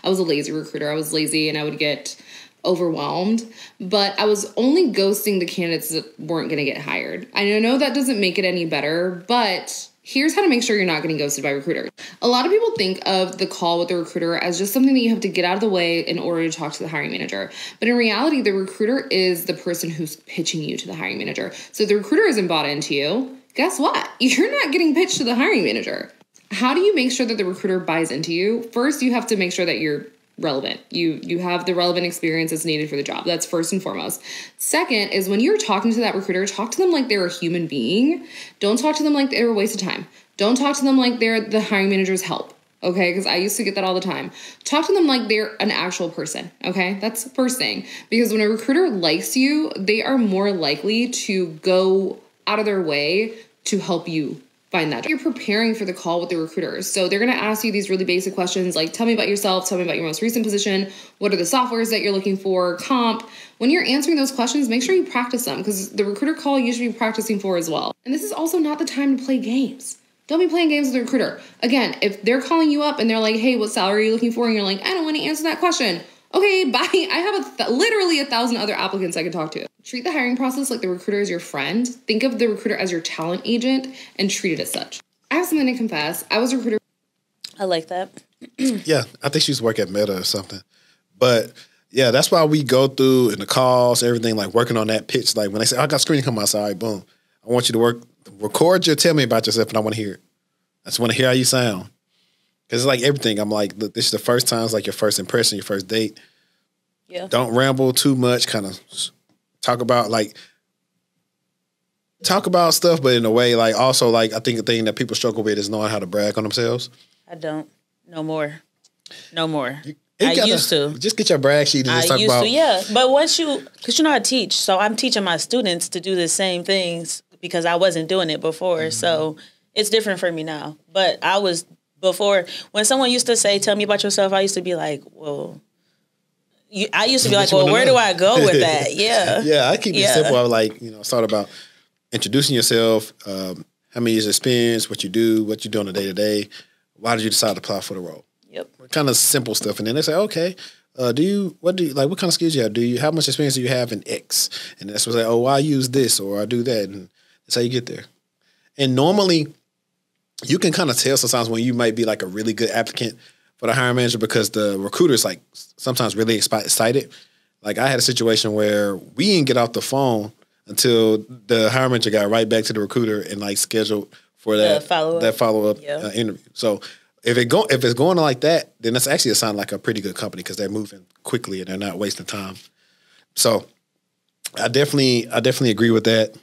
lazy recruiter. I was lazy, and I would get overwhelmed. But I was only ghosting the candidates that weren't going to get hired. I know that doesn't make it any better, but here's how to make sure you're not getting ghosted by recruiters. A lot of people think of the call with the recruiter as just something that you have to get out of the way in order to talk to the hiring manager. But in reality, the recruiter is the person who's pitching you to the hiring manager. So if the recruiter isn't bought into you, guess what? You're not getting pitched to the hiring manager. How do you make sure that the recruiter buys into you? First, you have to make sure that you're relevant. You have the relevant experience that's needed for the job. That's first and foremost. Second is when you're talking to that recruiter, talk to them like they're a human being. Don't talk to them like they're a waste of time. Don't talk to them like they're the hiring manager's help. Okay, because I used to get that all the time. Talk to them like they're an actual person. Okay, that's the first thing. Because when a recruiter likes you, they are more likely to go out of their way to help you find that job. You're preparing for the call with the recruiters. So they're going to ask you these really basic questions like, tell me about yourself, tell me about your most recent position, what are the softwares that you're looking for, comp. When you're answering those questions, make sure you practice them because the recruiter call you should be practicing for as well. And this is also not the time to play games. Don't be playing games with the recruiter. Again, if they're calling you up and they're like, hey, what salary are you looking for? And you're like, I don't want to answer that question. Okay, bye. I have literally 1,000 other applicants I could talk to. Treat the hiring process like the recruiter is your friend. Think of the recruiter as your talent agent and treat it as such. I have something to confess. I was a recruiter. I like that. Yeah, I think she used to work at Meta or something. But yeah, that's why we go through in the calls, everything, like working on that pitch. Like when they say, I got screening come outside, boom. I want you to record your, tell me about yourself, and I want to hear it. I just want to hear how you sound. Because it's like everything. I'm like, look, this is the first time, it's like your first impression, your first date. Yeah. Don't ramble too much. Kind of talk about stuff, but in a way, like also like I think the thing that people struggle with is knowing how to brag on themselves. I don't. No more. I used to. Just get your brag sheet and just talk about. Yeah. But once because you know I teach, so I'm teaching my students to do the same things because I wasn't doing it before. Mm-hmm. So it's different for me now. But I was before, when someone used to say, tell me about yourself, I used to be like, well, I used to be like, well, where do I go with that? Yeah. Yeah, I keep it simple. I like, thought about introducing yourself, how many years experience, what you do on a day-to-day. Why did you decide to apply for the role? Yep. Kind of simple stuff. And then they say, okay, what kind of skills you have? How much experience do you have in X? And that's what I say, oh, well, I use this or I do that. And that's how you get there. And normally you can kind of tell sometimes when you might be like a really good applicant for the hiring manager because the recruiter's like sometimes really excited. Like I had a situation where we didn't get off the phone until the hiring manager got right back to the recruiter and like scheduled for that follow-up interview. So if it's going on like that, then that's actually a sign like a pretty good company because they're moving quickly and they're not wasting time. So I definitely agree with that.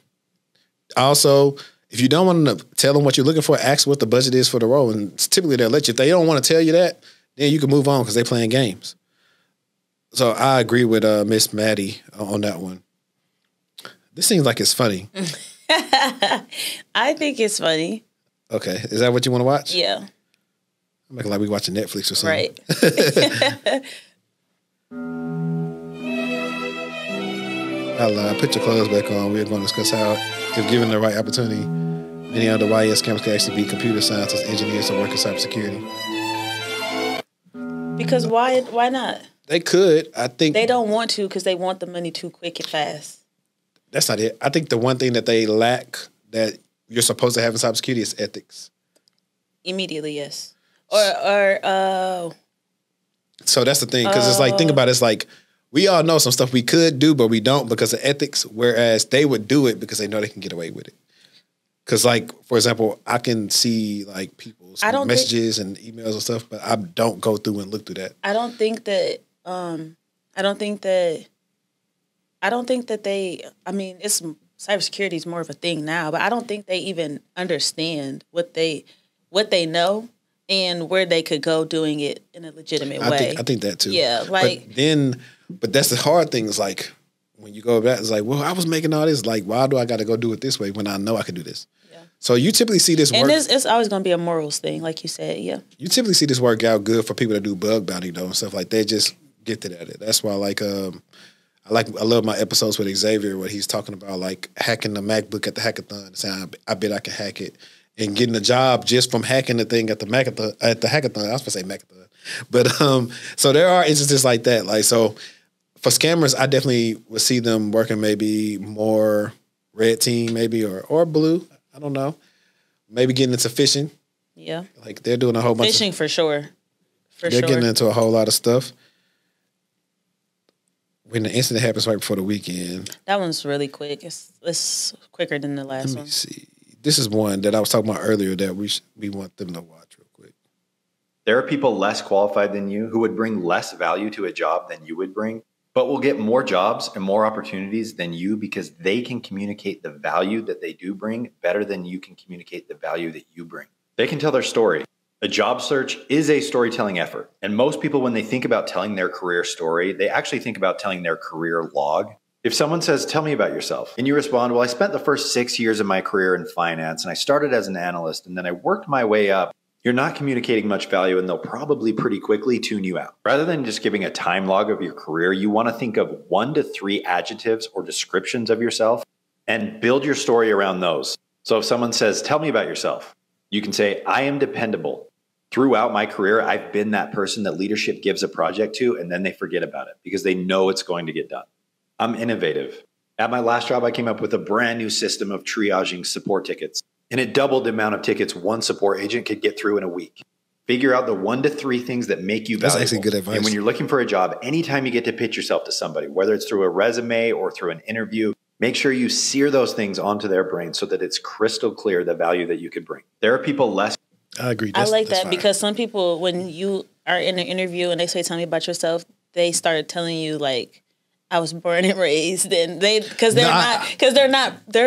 Also, if you don't want to tell them what you're looking for, ask what the budget is for the role. And typically they'll let you. If they don't want to tell you that, then you can move on because they're playing games. So I agree with Miss Maddie on that one. This seems like it's funny. I think it's funny. Okay. Is that what you want to watch? Yeah. I'm making like we watching Netflix or something. Right. Put your clothes back on. We're going to discuss how, if given the right opportunity, many other YS campus can actually be computer scientists, engineers, or work in cybersecurity. Because why not? They could. I think they don't want to because they want the money too quick and fast. That's not it. I think the one thing that they lack that you're supposed to have in cybersecurity is ethics. Immediately, yes. Or So that's the thing because it's like think about it, it's like. We all know some stuff we could do, but we don't because of ethics, whereas they would do it because they know they can get away with it. Because, like, for example, I can see, like, people's messages and emails and stuff, but I don't go through and look through that. I don't think that I don't think that they, I mean, it's cybersecurity is more of a thing now, but I don't think they even understand what they know and where they could go doing it in a legitimate way. I think that too. Yeah, like but that's the hard thing is like when you go back, it's like, well, I was making all this. Like, why do I got to go do it this way when I know I can do this? Yeah. So you typically see this work. And it's always going to be a morals thing, like you said. Yeah. You typically see this work out good for people that do bug bounty though and stuff like they just gifted at it. That's why I love my episodes with Xavier where he's talking about like hacking the MacBook at the hackathon, saying I bet I can hack it, and getting a job just from hacking the thing at the hackathon. I was going to say Macathon, but so there are instances like that. Like so, for scammers, I definitely would see them working maybe more red team, maybe or blue. I don't know. Maybe getting into phishing. Yeah, like they're doing a whole bunch. Phishing for sure. They're getting into a whole lot of stuff. When the incident happens right before the weekend. That one's really quick. It's quicker than the last one. Let me see. This is one that I was talking about earlier that we want them to watch real quick. There are people less qualified than you who would bring less value to a job than you would bring, but will get more jobs and more opportunities than you because they can communicate the value that they do bring better than you can communicate the value that you bring. They can tell their story. A job search is a storytelling effort. And most people, when they think about telling their career story, they actually think about telling their career log. If someone says, tell me about yourself, and you respond, well, I spent the first 6 years of my career in finance, and I started as an analyst, and then I worked my way up, you're not communicating much value, and they'll probably pretty quickly tune you out. Rather than just giving a time log of your career, you want to think of 1 to 3 adjectives or descriptions of yourself and build your story around those. So if someone says, tell me about yourself, you can say, I am dependable. Throughout my career, I've been that person that leadership gives a project to, and then they forget about it because they know it's going to get done. I'm innovative. At my last job, I came up with a brand new system of triaging support tickets, and it doubled the amount of tickets one support agent could get through in a week. Figure out the 1 to 3 things that make you valuable. That's actually good advice. And when you're looking for a job, anytime you get to pitch yourself to somebody, whether it's through a resume or through an interview, make sure you sear those things onto their brain so that it's crystal clear the value that you could bring. There are people less. I agree. I like that because some people, when you are in an interview and they say, tell me about yourself, they start telling you like, I was born and raised, and they're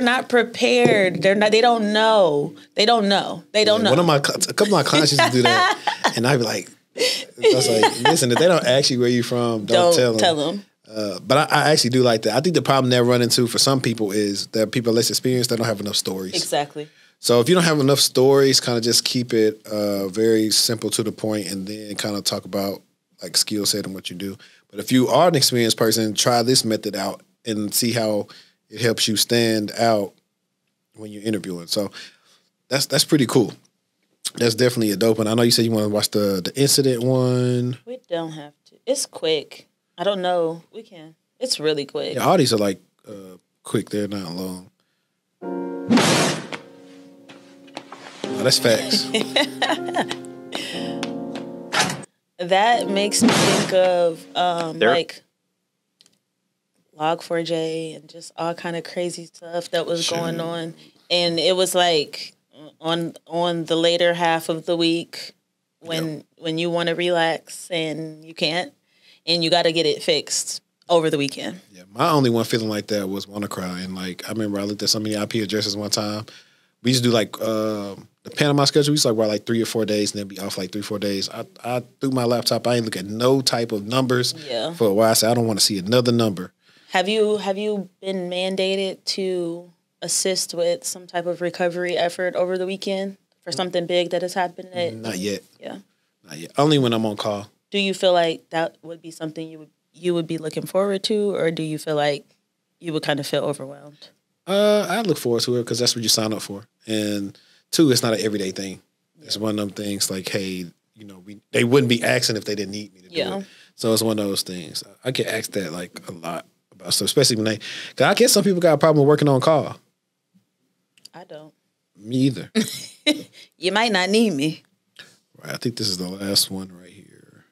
not prepared. They don't know. They don't know. A couple of my clients used to do that, and I'd be like, I was like, listen, if they don't ask you where you from, don't tell them. But I actually do like that. I think the problem they run into for some people is that people less experienced, they don't have enough stories. Exactly. So if you don't have enough stories, kind of just keep it very simple to the point, and then kind of talk about like skill set and what you do. But if you are an experienced person, try this method out and see how it helps you stand out when you're interviewing. So that's pretty cool. That's definitely a dope one. I know you said you want to watch the incident one. We don't have to. It's quick. I don't know. We can. It's really quick. Yeah, all these are like quick. They're not long. Oh, that's facts. That makes me think of like Log4j and just all kind of crazy stuff that was going on. And it was like on the later half of the week when you want to relax and you can't, and you got to get it fixed over the weekend. Yeah, my only one feeling like that was WannaCry. And like I remember I looked at so many IP addresses one time. We used to do like the Panama schedule. We used to work like 3 or 4 days and then be off like 3 or 4 days. I threw my laptop. I ain't look at no type of numbers for a while. I said I don't want to see another number. Have you been mandated to assist with some type of recovery effort over the weekend for something big that has happened? Not yet. Yeah. Not yet. Only when I'm on call. Do you feel like that would be something you would be looking forward to, or do you feel like you would kind of feel overwhelmed? I look forward to it because that's what you sign up for. And 2, it's not an everyday thing. It's one of them things like, hey, you know, they wouldn't be asking if they didn't need me to do it. So it's one of those things. I get asked that like a lot about stuff, especially when because I guess some people got a problem with working on call. I don't. Me either. You might not need me. Right. I think this is the last one right here.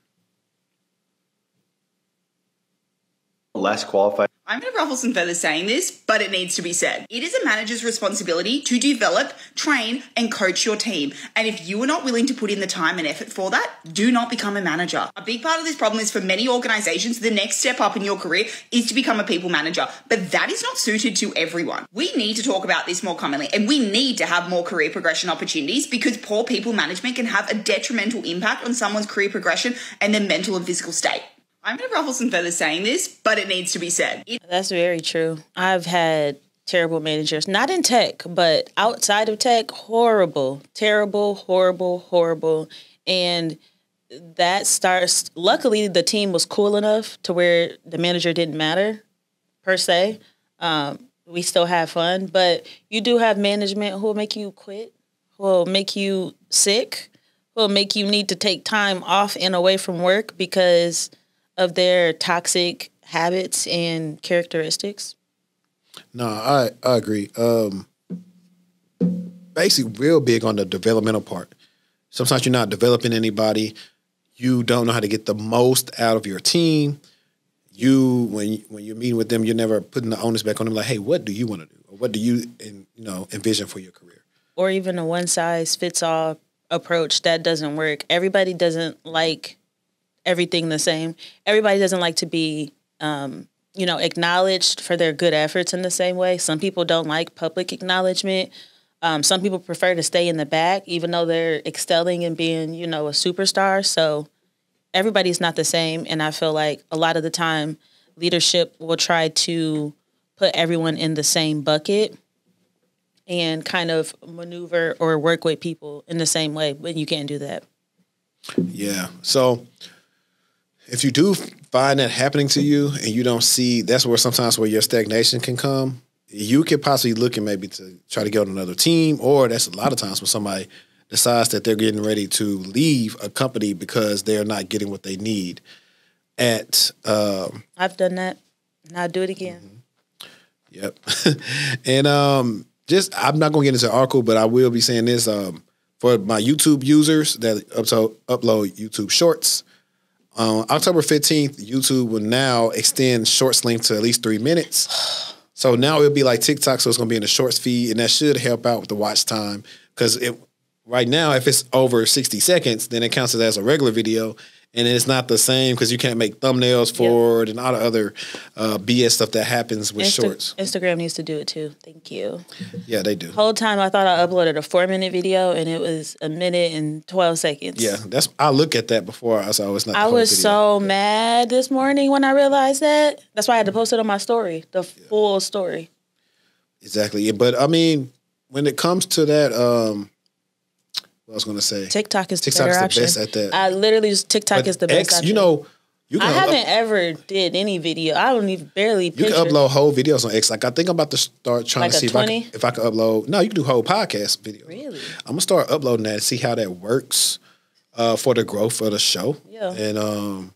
Less qualified. I'm going to ruffle some feathers saying this, but it needs to be said. It is a manager's responsibility to develop, train, and coach your team. And if you are not willing to put in the time and effort for that, do not become a manager. A big part of this problem is for many organizations, the next step up in your career is to become a people manager. But that is not suited to everyone. We need to talk about this more commonly, and we need to have more career progression opportunities because poor people management can have a detrimental impact on someone's career progression and their mental and physical state. I'm going to ruffle some feathers saying this, but it needs to be said. That's very true. I've had terrible managers, not in tech, but outside of tech, horrible, terrible, horrible. And that starts, luckily the team was cool enough to where the manager didn't matter per se. We still have fun, but you do have management who will make you quit, who will make you sick, who will make you need to take time off and away from work because of their toxic habits and characteristics? No, I agree. Basically, real big on the developmental part. Sometimes you're not developing anybody. You don't know how to get the most out of your team. When you're meeting with them, you're never putting the onus back on them. Like, hey, what do you want to do? Or what do you envision for your career? Or even a one-size-fits-all approach that doesn't work. Everybody doesn't like everything the same. Everybody doesn't like to be, acknowledged for their good efforts in the same way. Some people don't like public acknowledgement. Some people prefer to stay in the back, even though they're excelling and being, a superstar. So everybody's not the same. And I feel like a lot of the time leadership will try to put everyone in the same bucket and kind of maneuver or work with people in the same way, but you can't do that. Yeah. So if you do find that happening to you and you don't see, that's where sometimes where your stagnation can come. You could possibly look at maybe to try to get on another team, or that's a lot of times when somebody decides that they're getting ready to leave a company because they're not getting what they need. I've done that, and I'll do it again. Yep. And I'm not going to get into the article, but I will be saying this for my YouTube users that upload YouTube Shorts. October 15th, YouTube will now extend Shorts length to at least 3 minutes. So now it'll be like TikTok, so it's going to be in the Shorts feed, and that should help out with the watch time. Because right now, if it's over 60 seconds, then it counts as a regular video, and it's not the same because you can't make thumbnails for it and all the other BS stuff that happens with Shorts. Instagram needs to do it too. Thank you. Yeah, they do. The whole time I thought I uploaded a 4-minute video, and it was 1 minute and 12 seconds. Yeah, I look at that before. I saw it's not. I was so mad this morning when I realized that. That's why I had to post it on my story, the full story. Exactly, but I mean, when it comes to that. I was going to say TikTok is the best at that. I literally just TikTok is the best option. I haven't ever did any video. I don't even barely. You can upload whole videos on X. Like I think I'm about to start trying to see if I can upload. No, you can do whole podcast videos. Really? I'm gonna start uploading that and see how that works for the growth of the show. Yeah. And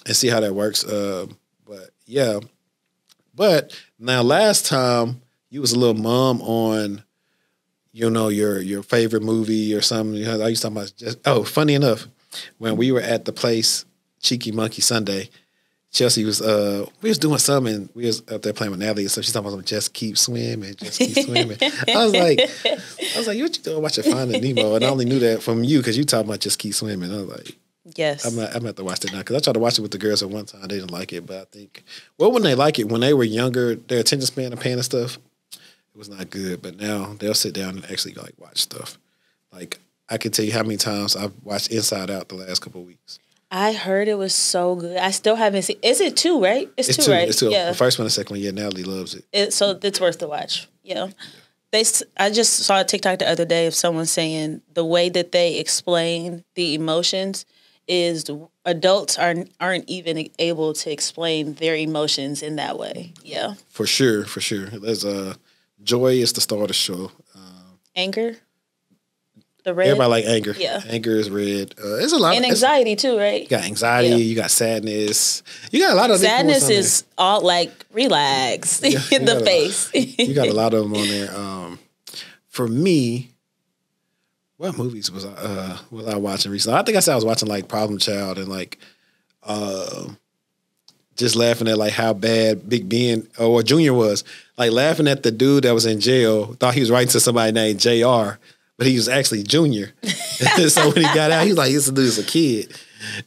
see how that works. But now last time you was a little mum on. Your favorite movie or something. I used to talk about funny enough, when we were at the place, Cheeky Monkey Sunday, Chelsea was, we was doing something, and we was up there playing with Natalie, so she's talking about just keep swimming. I was like, what you doing watching Finding Nemo? And I only knew that from you because you talking about just keep swimming. I was like, yes. I'm going to have to watch that now because I tried to watch it with the girls at one time. They didn't like it, but I think, when they like it, when they were younger, their attention span and pain and stuff, it was not good, but now they'll sit down and actually watch stuff. Like I can tell you how many times I've watched Inside Out the last couple of weeks. I heard it was so good. I still haven't seen. Is it 2? Right? It's 2, right? It's 2. Yeah. The first one and the second one. Yeah, Natalie loves it. So it's worth the watch. Yeah. I just saw a TikTok the other day of someone saying the way that they explain the emotions is adults aren't even able to explain their emotions in that way. Yeah. For sure. There's joy is the star of the show. Anger? The red? Everybody like anger. Yeah. Anger is red. It's a lot. And anxiety too, right? You got anxiety. You got sadness. You got a lot of sadness is all relax in the face. You got a lot of them on there. For me, what movies was I watching recently? I think I said I was watching Problem Child and just laughing at like how bad Big Ben or Junior was. Like laughing at the dude that was in jail, thought he was writing to somebody named JR, but he was actually Junior. So when he got out, he was like, this dude is a kid.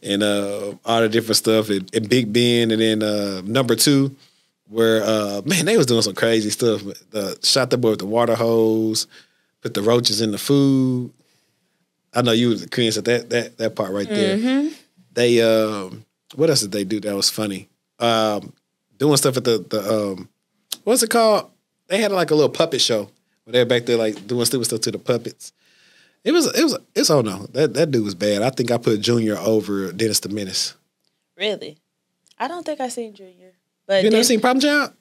And all the different stuff. And Big Ben, and then number 2, where, man, they was doing some crazy stuff. Shot the boy with the water hose, put the roaches in the food. I know you was experienced at that part right there. Mm-hmm. They, what else did they do that was funny? Doing stuff at the what's it called? They had like a little puppet show where they're back there like doing stupid stuff to the puppets. It's oh no, that dude was bad. I think I put Junior over Dennis the Menace. Really? I don't think I seen Junior. But you never seen Problem Child?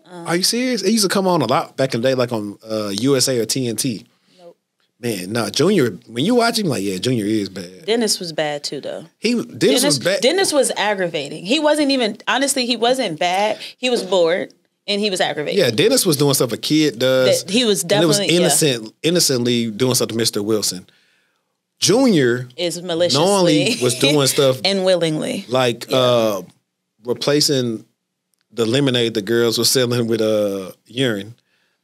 Are you serious? It used to come on a lot back in the day, like on USA or TNT. Nope. Man, no, Junior. When you watch him, like, yeah, Junior is bad. Dennis was bad too, though. Dennis was bad. Dennis was aggravating. He wasn't even honestly. He wasn't bad. He was bored and he was aggravating. Yeah, Dennis was doing stuff a kid does. He was definitely innocently doing stuff to Mr. Wilson. Junior is maliciously knowingly was doing stuff and willingly, like replacing the lemonade the girls were selling with urine,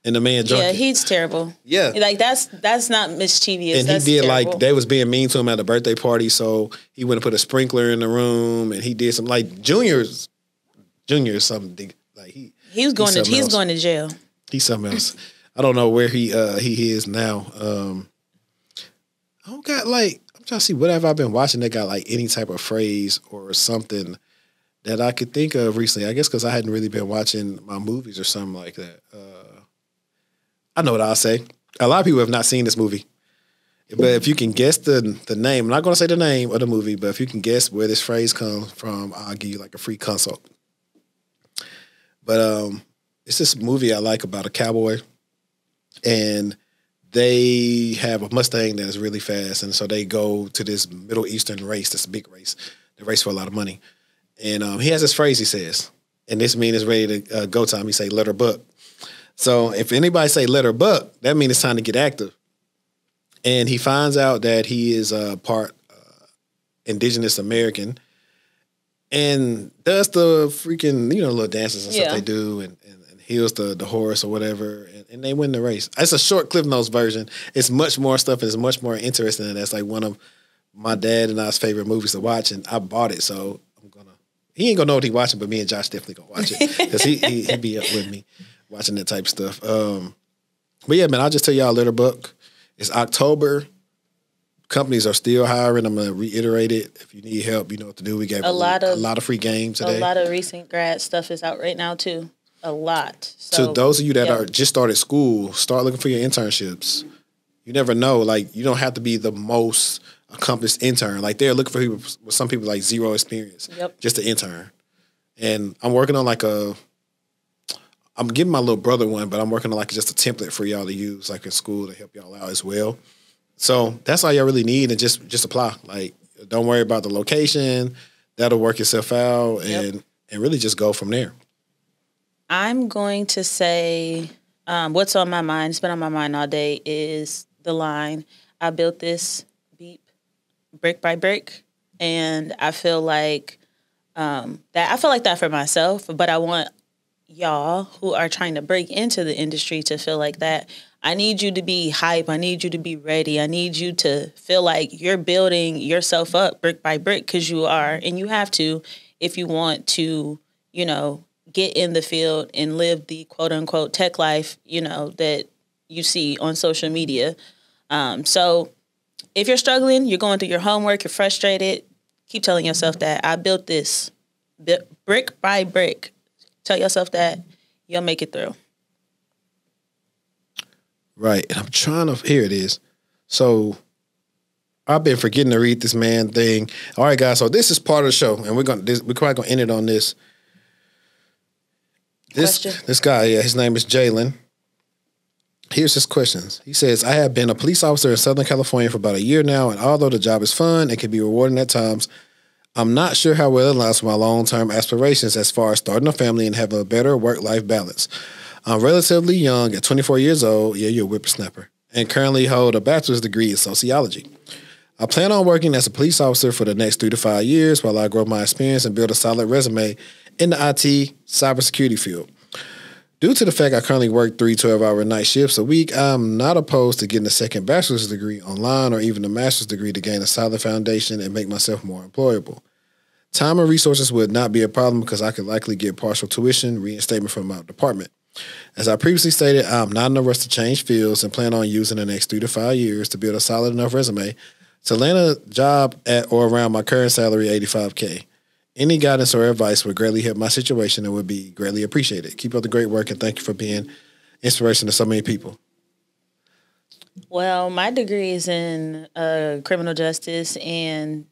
and the man drunk. Yeah, it. he's terrible. Yeah, like that's not mischievous. And that's he did terrible. like they was being mean to him at a birthday party, so he went and put a sprinkler in the room, and he did some like Junior is something like he's going to jail. He's something else. I don't know where he is now. I don't got like I'm trying to see what have I been watching that got like any type of phrase or something that I could think of recently. I guess because I hadn't really been watching my movies or something like that. I know what I'll say. A lot of people have not seen this movie. But if you can guess the name, I'm not going to say the name of the movie, but if you can guess where this phrase comes from, I'll give you like a free consult. But it's this movie I like about a cowboy, and they have a Mustang that is really fast, and so they go to this Middle Eastern race, this big race. They race for a lot of money. And he has this phrase he says, and this means it's ready to go time. He say, let her buck. So if anybody say let her buck, that means it's time to get active. And he finds out that he is part indigenous American and does the freaking, little dances and stuff they do and heals the horse or whatever. And they win the race. It's a short Cliff Notes version. It's much more stuff and it's much more interesting. And that's like one of my dad and I's favorite movies to watch. And I bought it. So he ain't gonna know what he's watching, but me and Josh definitely gonna watch it because he be up with me watching that type of stuff. But yeah, man, I'll just tell y'all a little book. It's October. Companies are still hiring. I'm gonna reiterate it. If you need help, you know what to do. We gave a lot of free games today. A lot of recent grad stuff is out right now too. A lot. So, to those of you that are just started school, start looking for your internships. You never know. Like you don't have to be the most accomplished intern. Like they're looking for people with some people like zero experience. Yep. Just an intern. And I'm working on I'm giving my little brother one, but I'm working on just a template for y'all to use like in school to help y'all out as well. So that's all y'all really need and just apply. Like don't worry about the location. That'll work itself out and really just go from there. I'm going to say what's on my mind, it's been on my mind all day, is the line, I built this brick by brick, and I feel like that for myself, but I want y'all who are trying to break into the industry to feel like that. I need you to be hype. I need you to be ready. I need you to feel like you're building yourself up brick by brick because you are, and you have to if you want to, get in the field and live the quote unquote tech life, that you see on social media. So if you're struggling, you're going through your homework, you're frustrated, keep telling yourself that I built this brick by brick. Tell yourself that you'll make it through. Right. And I'm trying to, here it is. So I've been forgetting to read this man thing. All right, guys. So this is part of the show and we're probably going to end it on this. This guy, his name is Jalen. Here's his questions. He says, I have been a police officer in Southern California for about a year now, and although the job is fun and can be rewarding at times, I'm not sure how well it aligns with my long-term aspirations as far as starting a family and having a better work-life balance. I'm relatively young at 24 years old. Yeah, you're a whippersnapper. And currently hold a bachelor's degree in sociology. I plan on working as a police officer for the next 3 to 5 years while I grow my experience and build a solid resume in the IT cybersecurity field. Due to the fact I currently work 3 12-hour night shifts a week, I'm not opposed to getting a second bachelor's degree online or even a master's degree to gain a solid foundation and make myself more employable. Time and resources would not be a problem because I could likely get partial tuition reinstatement from my department. As I previously stated, I'm not in a rush to change fields and plan on using the next 3 to 5 years to build a solid enough resume to land a job at or around my current salary, $85K. Any guidance or advice would greatly help my situation and would be greatly appreciated. Keep up the great work and thank you for being inspiration to so many people. Well, my degree is in criminal justice, and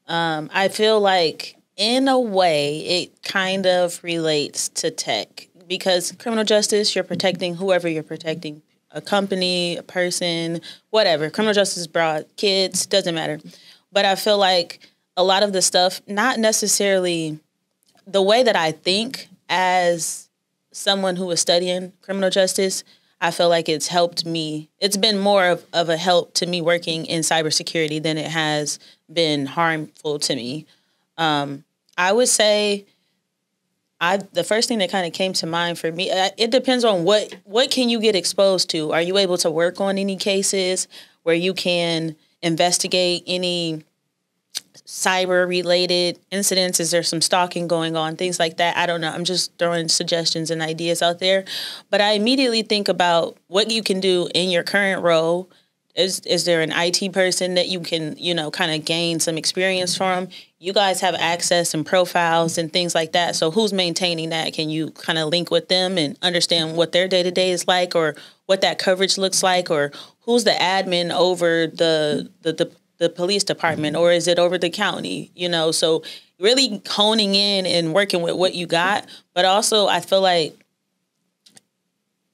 I feel like in a way it kind of relates to tech because criminal justice, you're protecting whoever you're protecting, a company, a person, whatever. Criminal justice is broad, kids, doesn't matter. But I feel like a lot of the stuff, not necessarily the way that I think as someone who is studying criminal justice, I feel like it's helped me. It's been more of a help to me working in cybersecurity than it has been harmful to me. I would say the first thing that kind of came to mind for me, it depends on what can you get exposed to. Are you able to work on any cases where you can investigate any cyber-related incidents? Is there some stalking going on? Things like that. I don't know. I'm just throwing suggestions and ideas out there. But I immediately think about what you can do in your current role. Is there an IT person that you can, kind of gain some experience from? You guys have access and profiles and things like that. So who's maintaining that? Can you kind of link with them and understand what their day-to-day is like or what that coverage looks like? Or who's the admin over the police department, or is it over the county? So really honing in and working with what you got. But also I feel like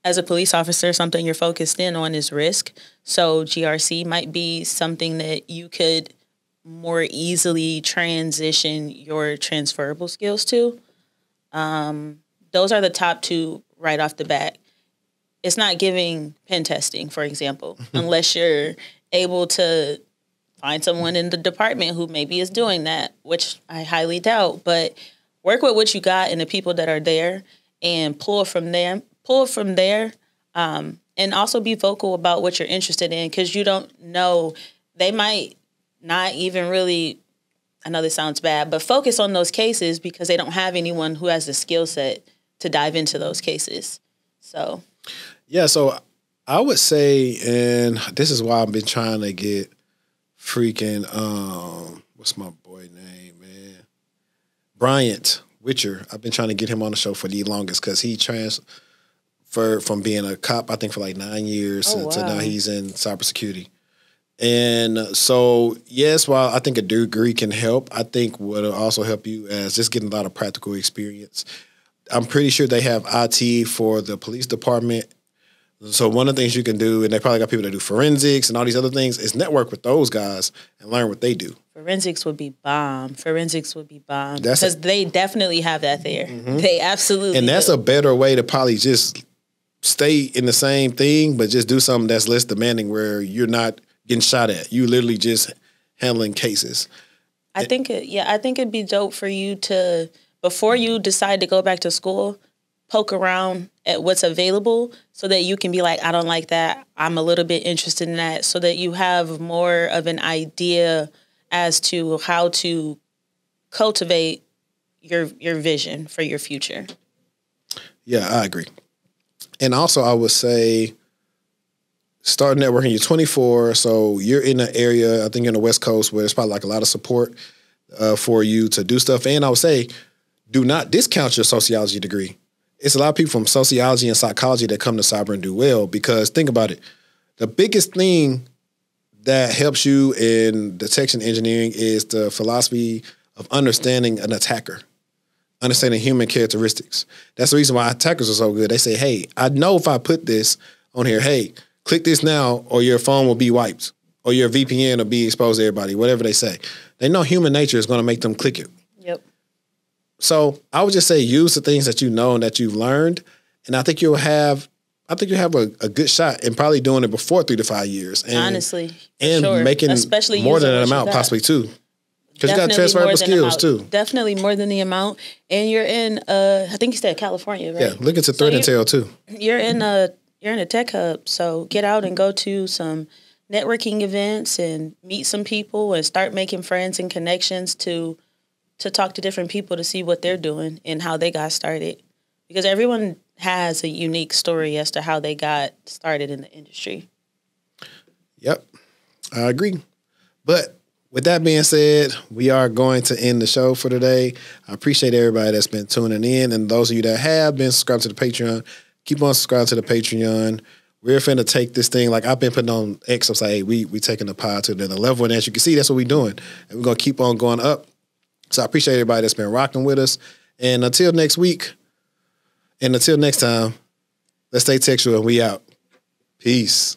as a police officer, something you're focused in on is risk. So GRC might be something that you could more easily transition your transferable skills to. Those are the top 2 right off the bat. It's not giving pen testing, for example, unless you're able to find someone in the department who maybe is doing that, which I highly doubt. But work with what you got and the people that are there and pull from there. And also be vocal about what you're interested in because you don't know. They might not even really, I know this sounds bad, but focus on those cases because they don't have anyone who has the skill set to dive into those cases. So. Yeah, so I would say, and this is why I've been trying to get freaking, what's my boy name, man? Bryant Witcher. I've been trying to get him on the show for the longest because he transferred from being a cop, I think, for like 9 years to now he's in cybersecurity. And so, yes, while I think a degree can help, I think what will also help you is just getting a lot of practical experience. I'm pretty sure they have IT for the police department. So one of the things you can do, and they probably got people that do forensics and all these other things, is network with those guys and learn what they do. Forensics would be bomb. Because they definitely have that there. Mm-hmm. They absolutely And that's do. A better way to probably just stay in the same thing, but just do something that's less demanding where you're not getting shot at. You literally just handling cases. I think it'd be dope for you to, before you decide to go back to school, poke around at what's available so that you can be like, I don't like that. I'm a little bit interested in that, so that you have more of an idea as to how to cultivate your vision for your future. Yeah, I agree. And also I would say start networking. You're 24, so you're in an area, I think you're in the West Coast, where there's probably like a lot of support for you to do stuff. And I would say do not discount your sociology degree. It's a lot of people from sociology and psychology that come to cyber and do well because think about it. The biggest thing that helps you in detection engineering is the philosophy of understanding an attacker, understanding human characteristics. That's the reason why attackers are so good. They say, hey, I know if I put this on here, hey, click this now or your phone will be wiped or your VPN will be exposed to everybody, whatever they say. They know human nature is going to make them click it. Yep. So I would just say use the things that you know and that you've learned, and I think you'll have I think you have a good shot in probably doing it before 3 to 5 years. And, honestly. And making especially more than using an what you amount got. possibly too. Because you got Definitely transferable more than skills amount. too. Definitely more than the amount. And you're in I think you said California, right? Yeah, look into Threat Intel too. You're in a tech hub, so get out and go to some networking events and meet some people and start making friends and connections to talk to different people to see what they're doing and how they got started. Because everyone has a unique story as to how they got started in the industry. Yep, I agree. But with that being said, we are going to end the show for today. I appreciate everybody that's been tuning in, and those of you that have been subscribed to the Patreon, keep on subscribing to the Patreon. We're finna take this thing, like I've been putting on X, I'm saying, hey, we taking the pod to the level, and as you can see, that's what we're doing. And we're gonna keep on going up. So I appreciate everybody that's been rocking with us. And until next week, and until next time, let's stay textual and we out. Peace.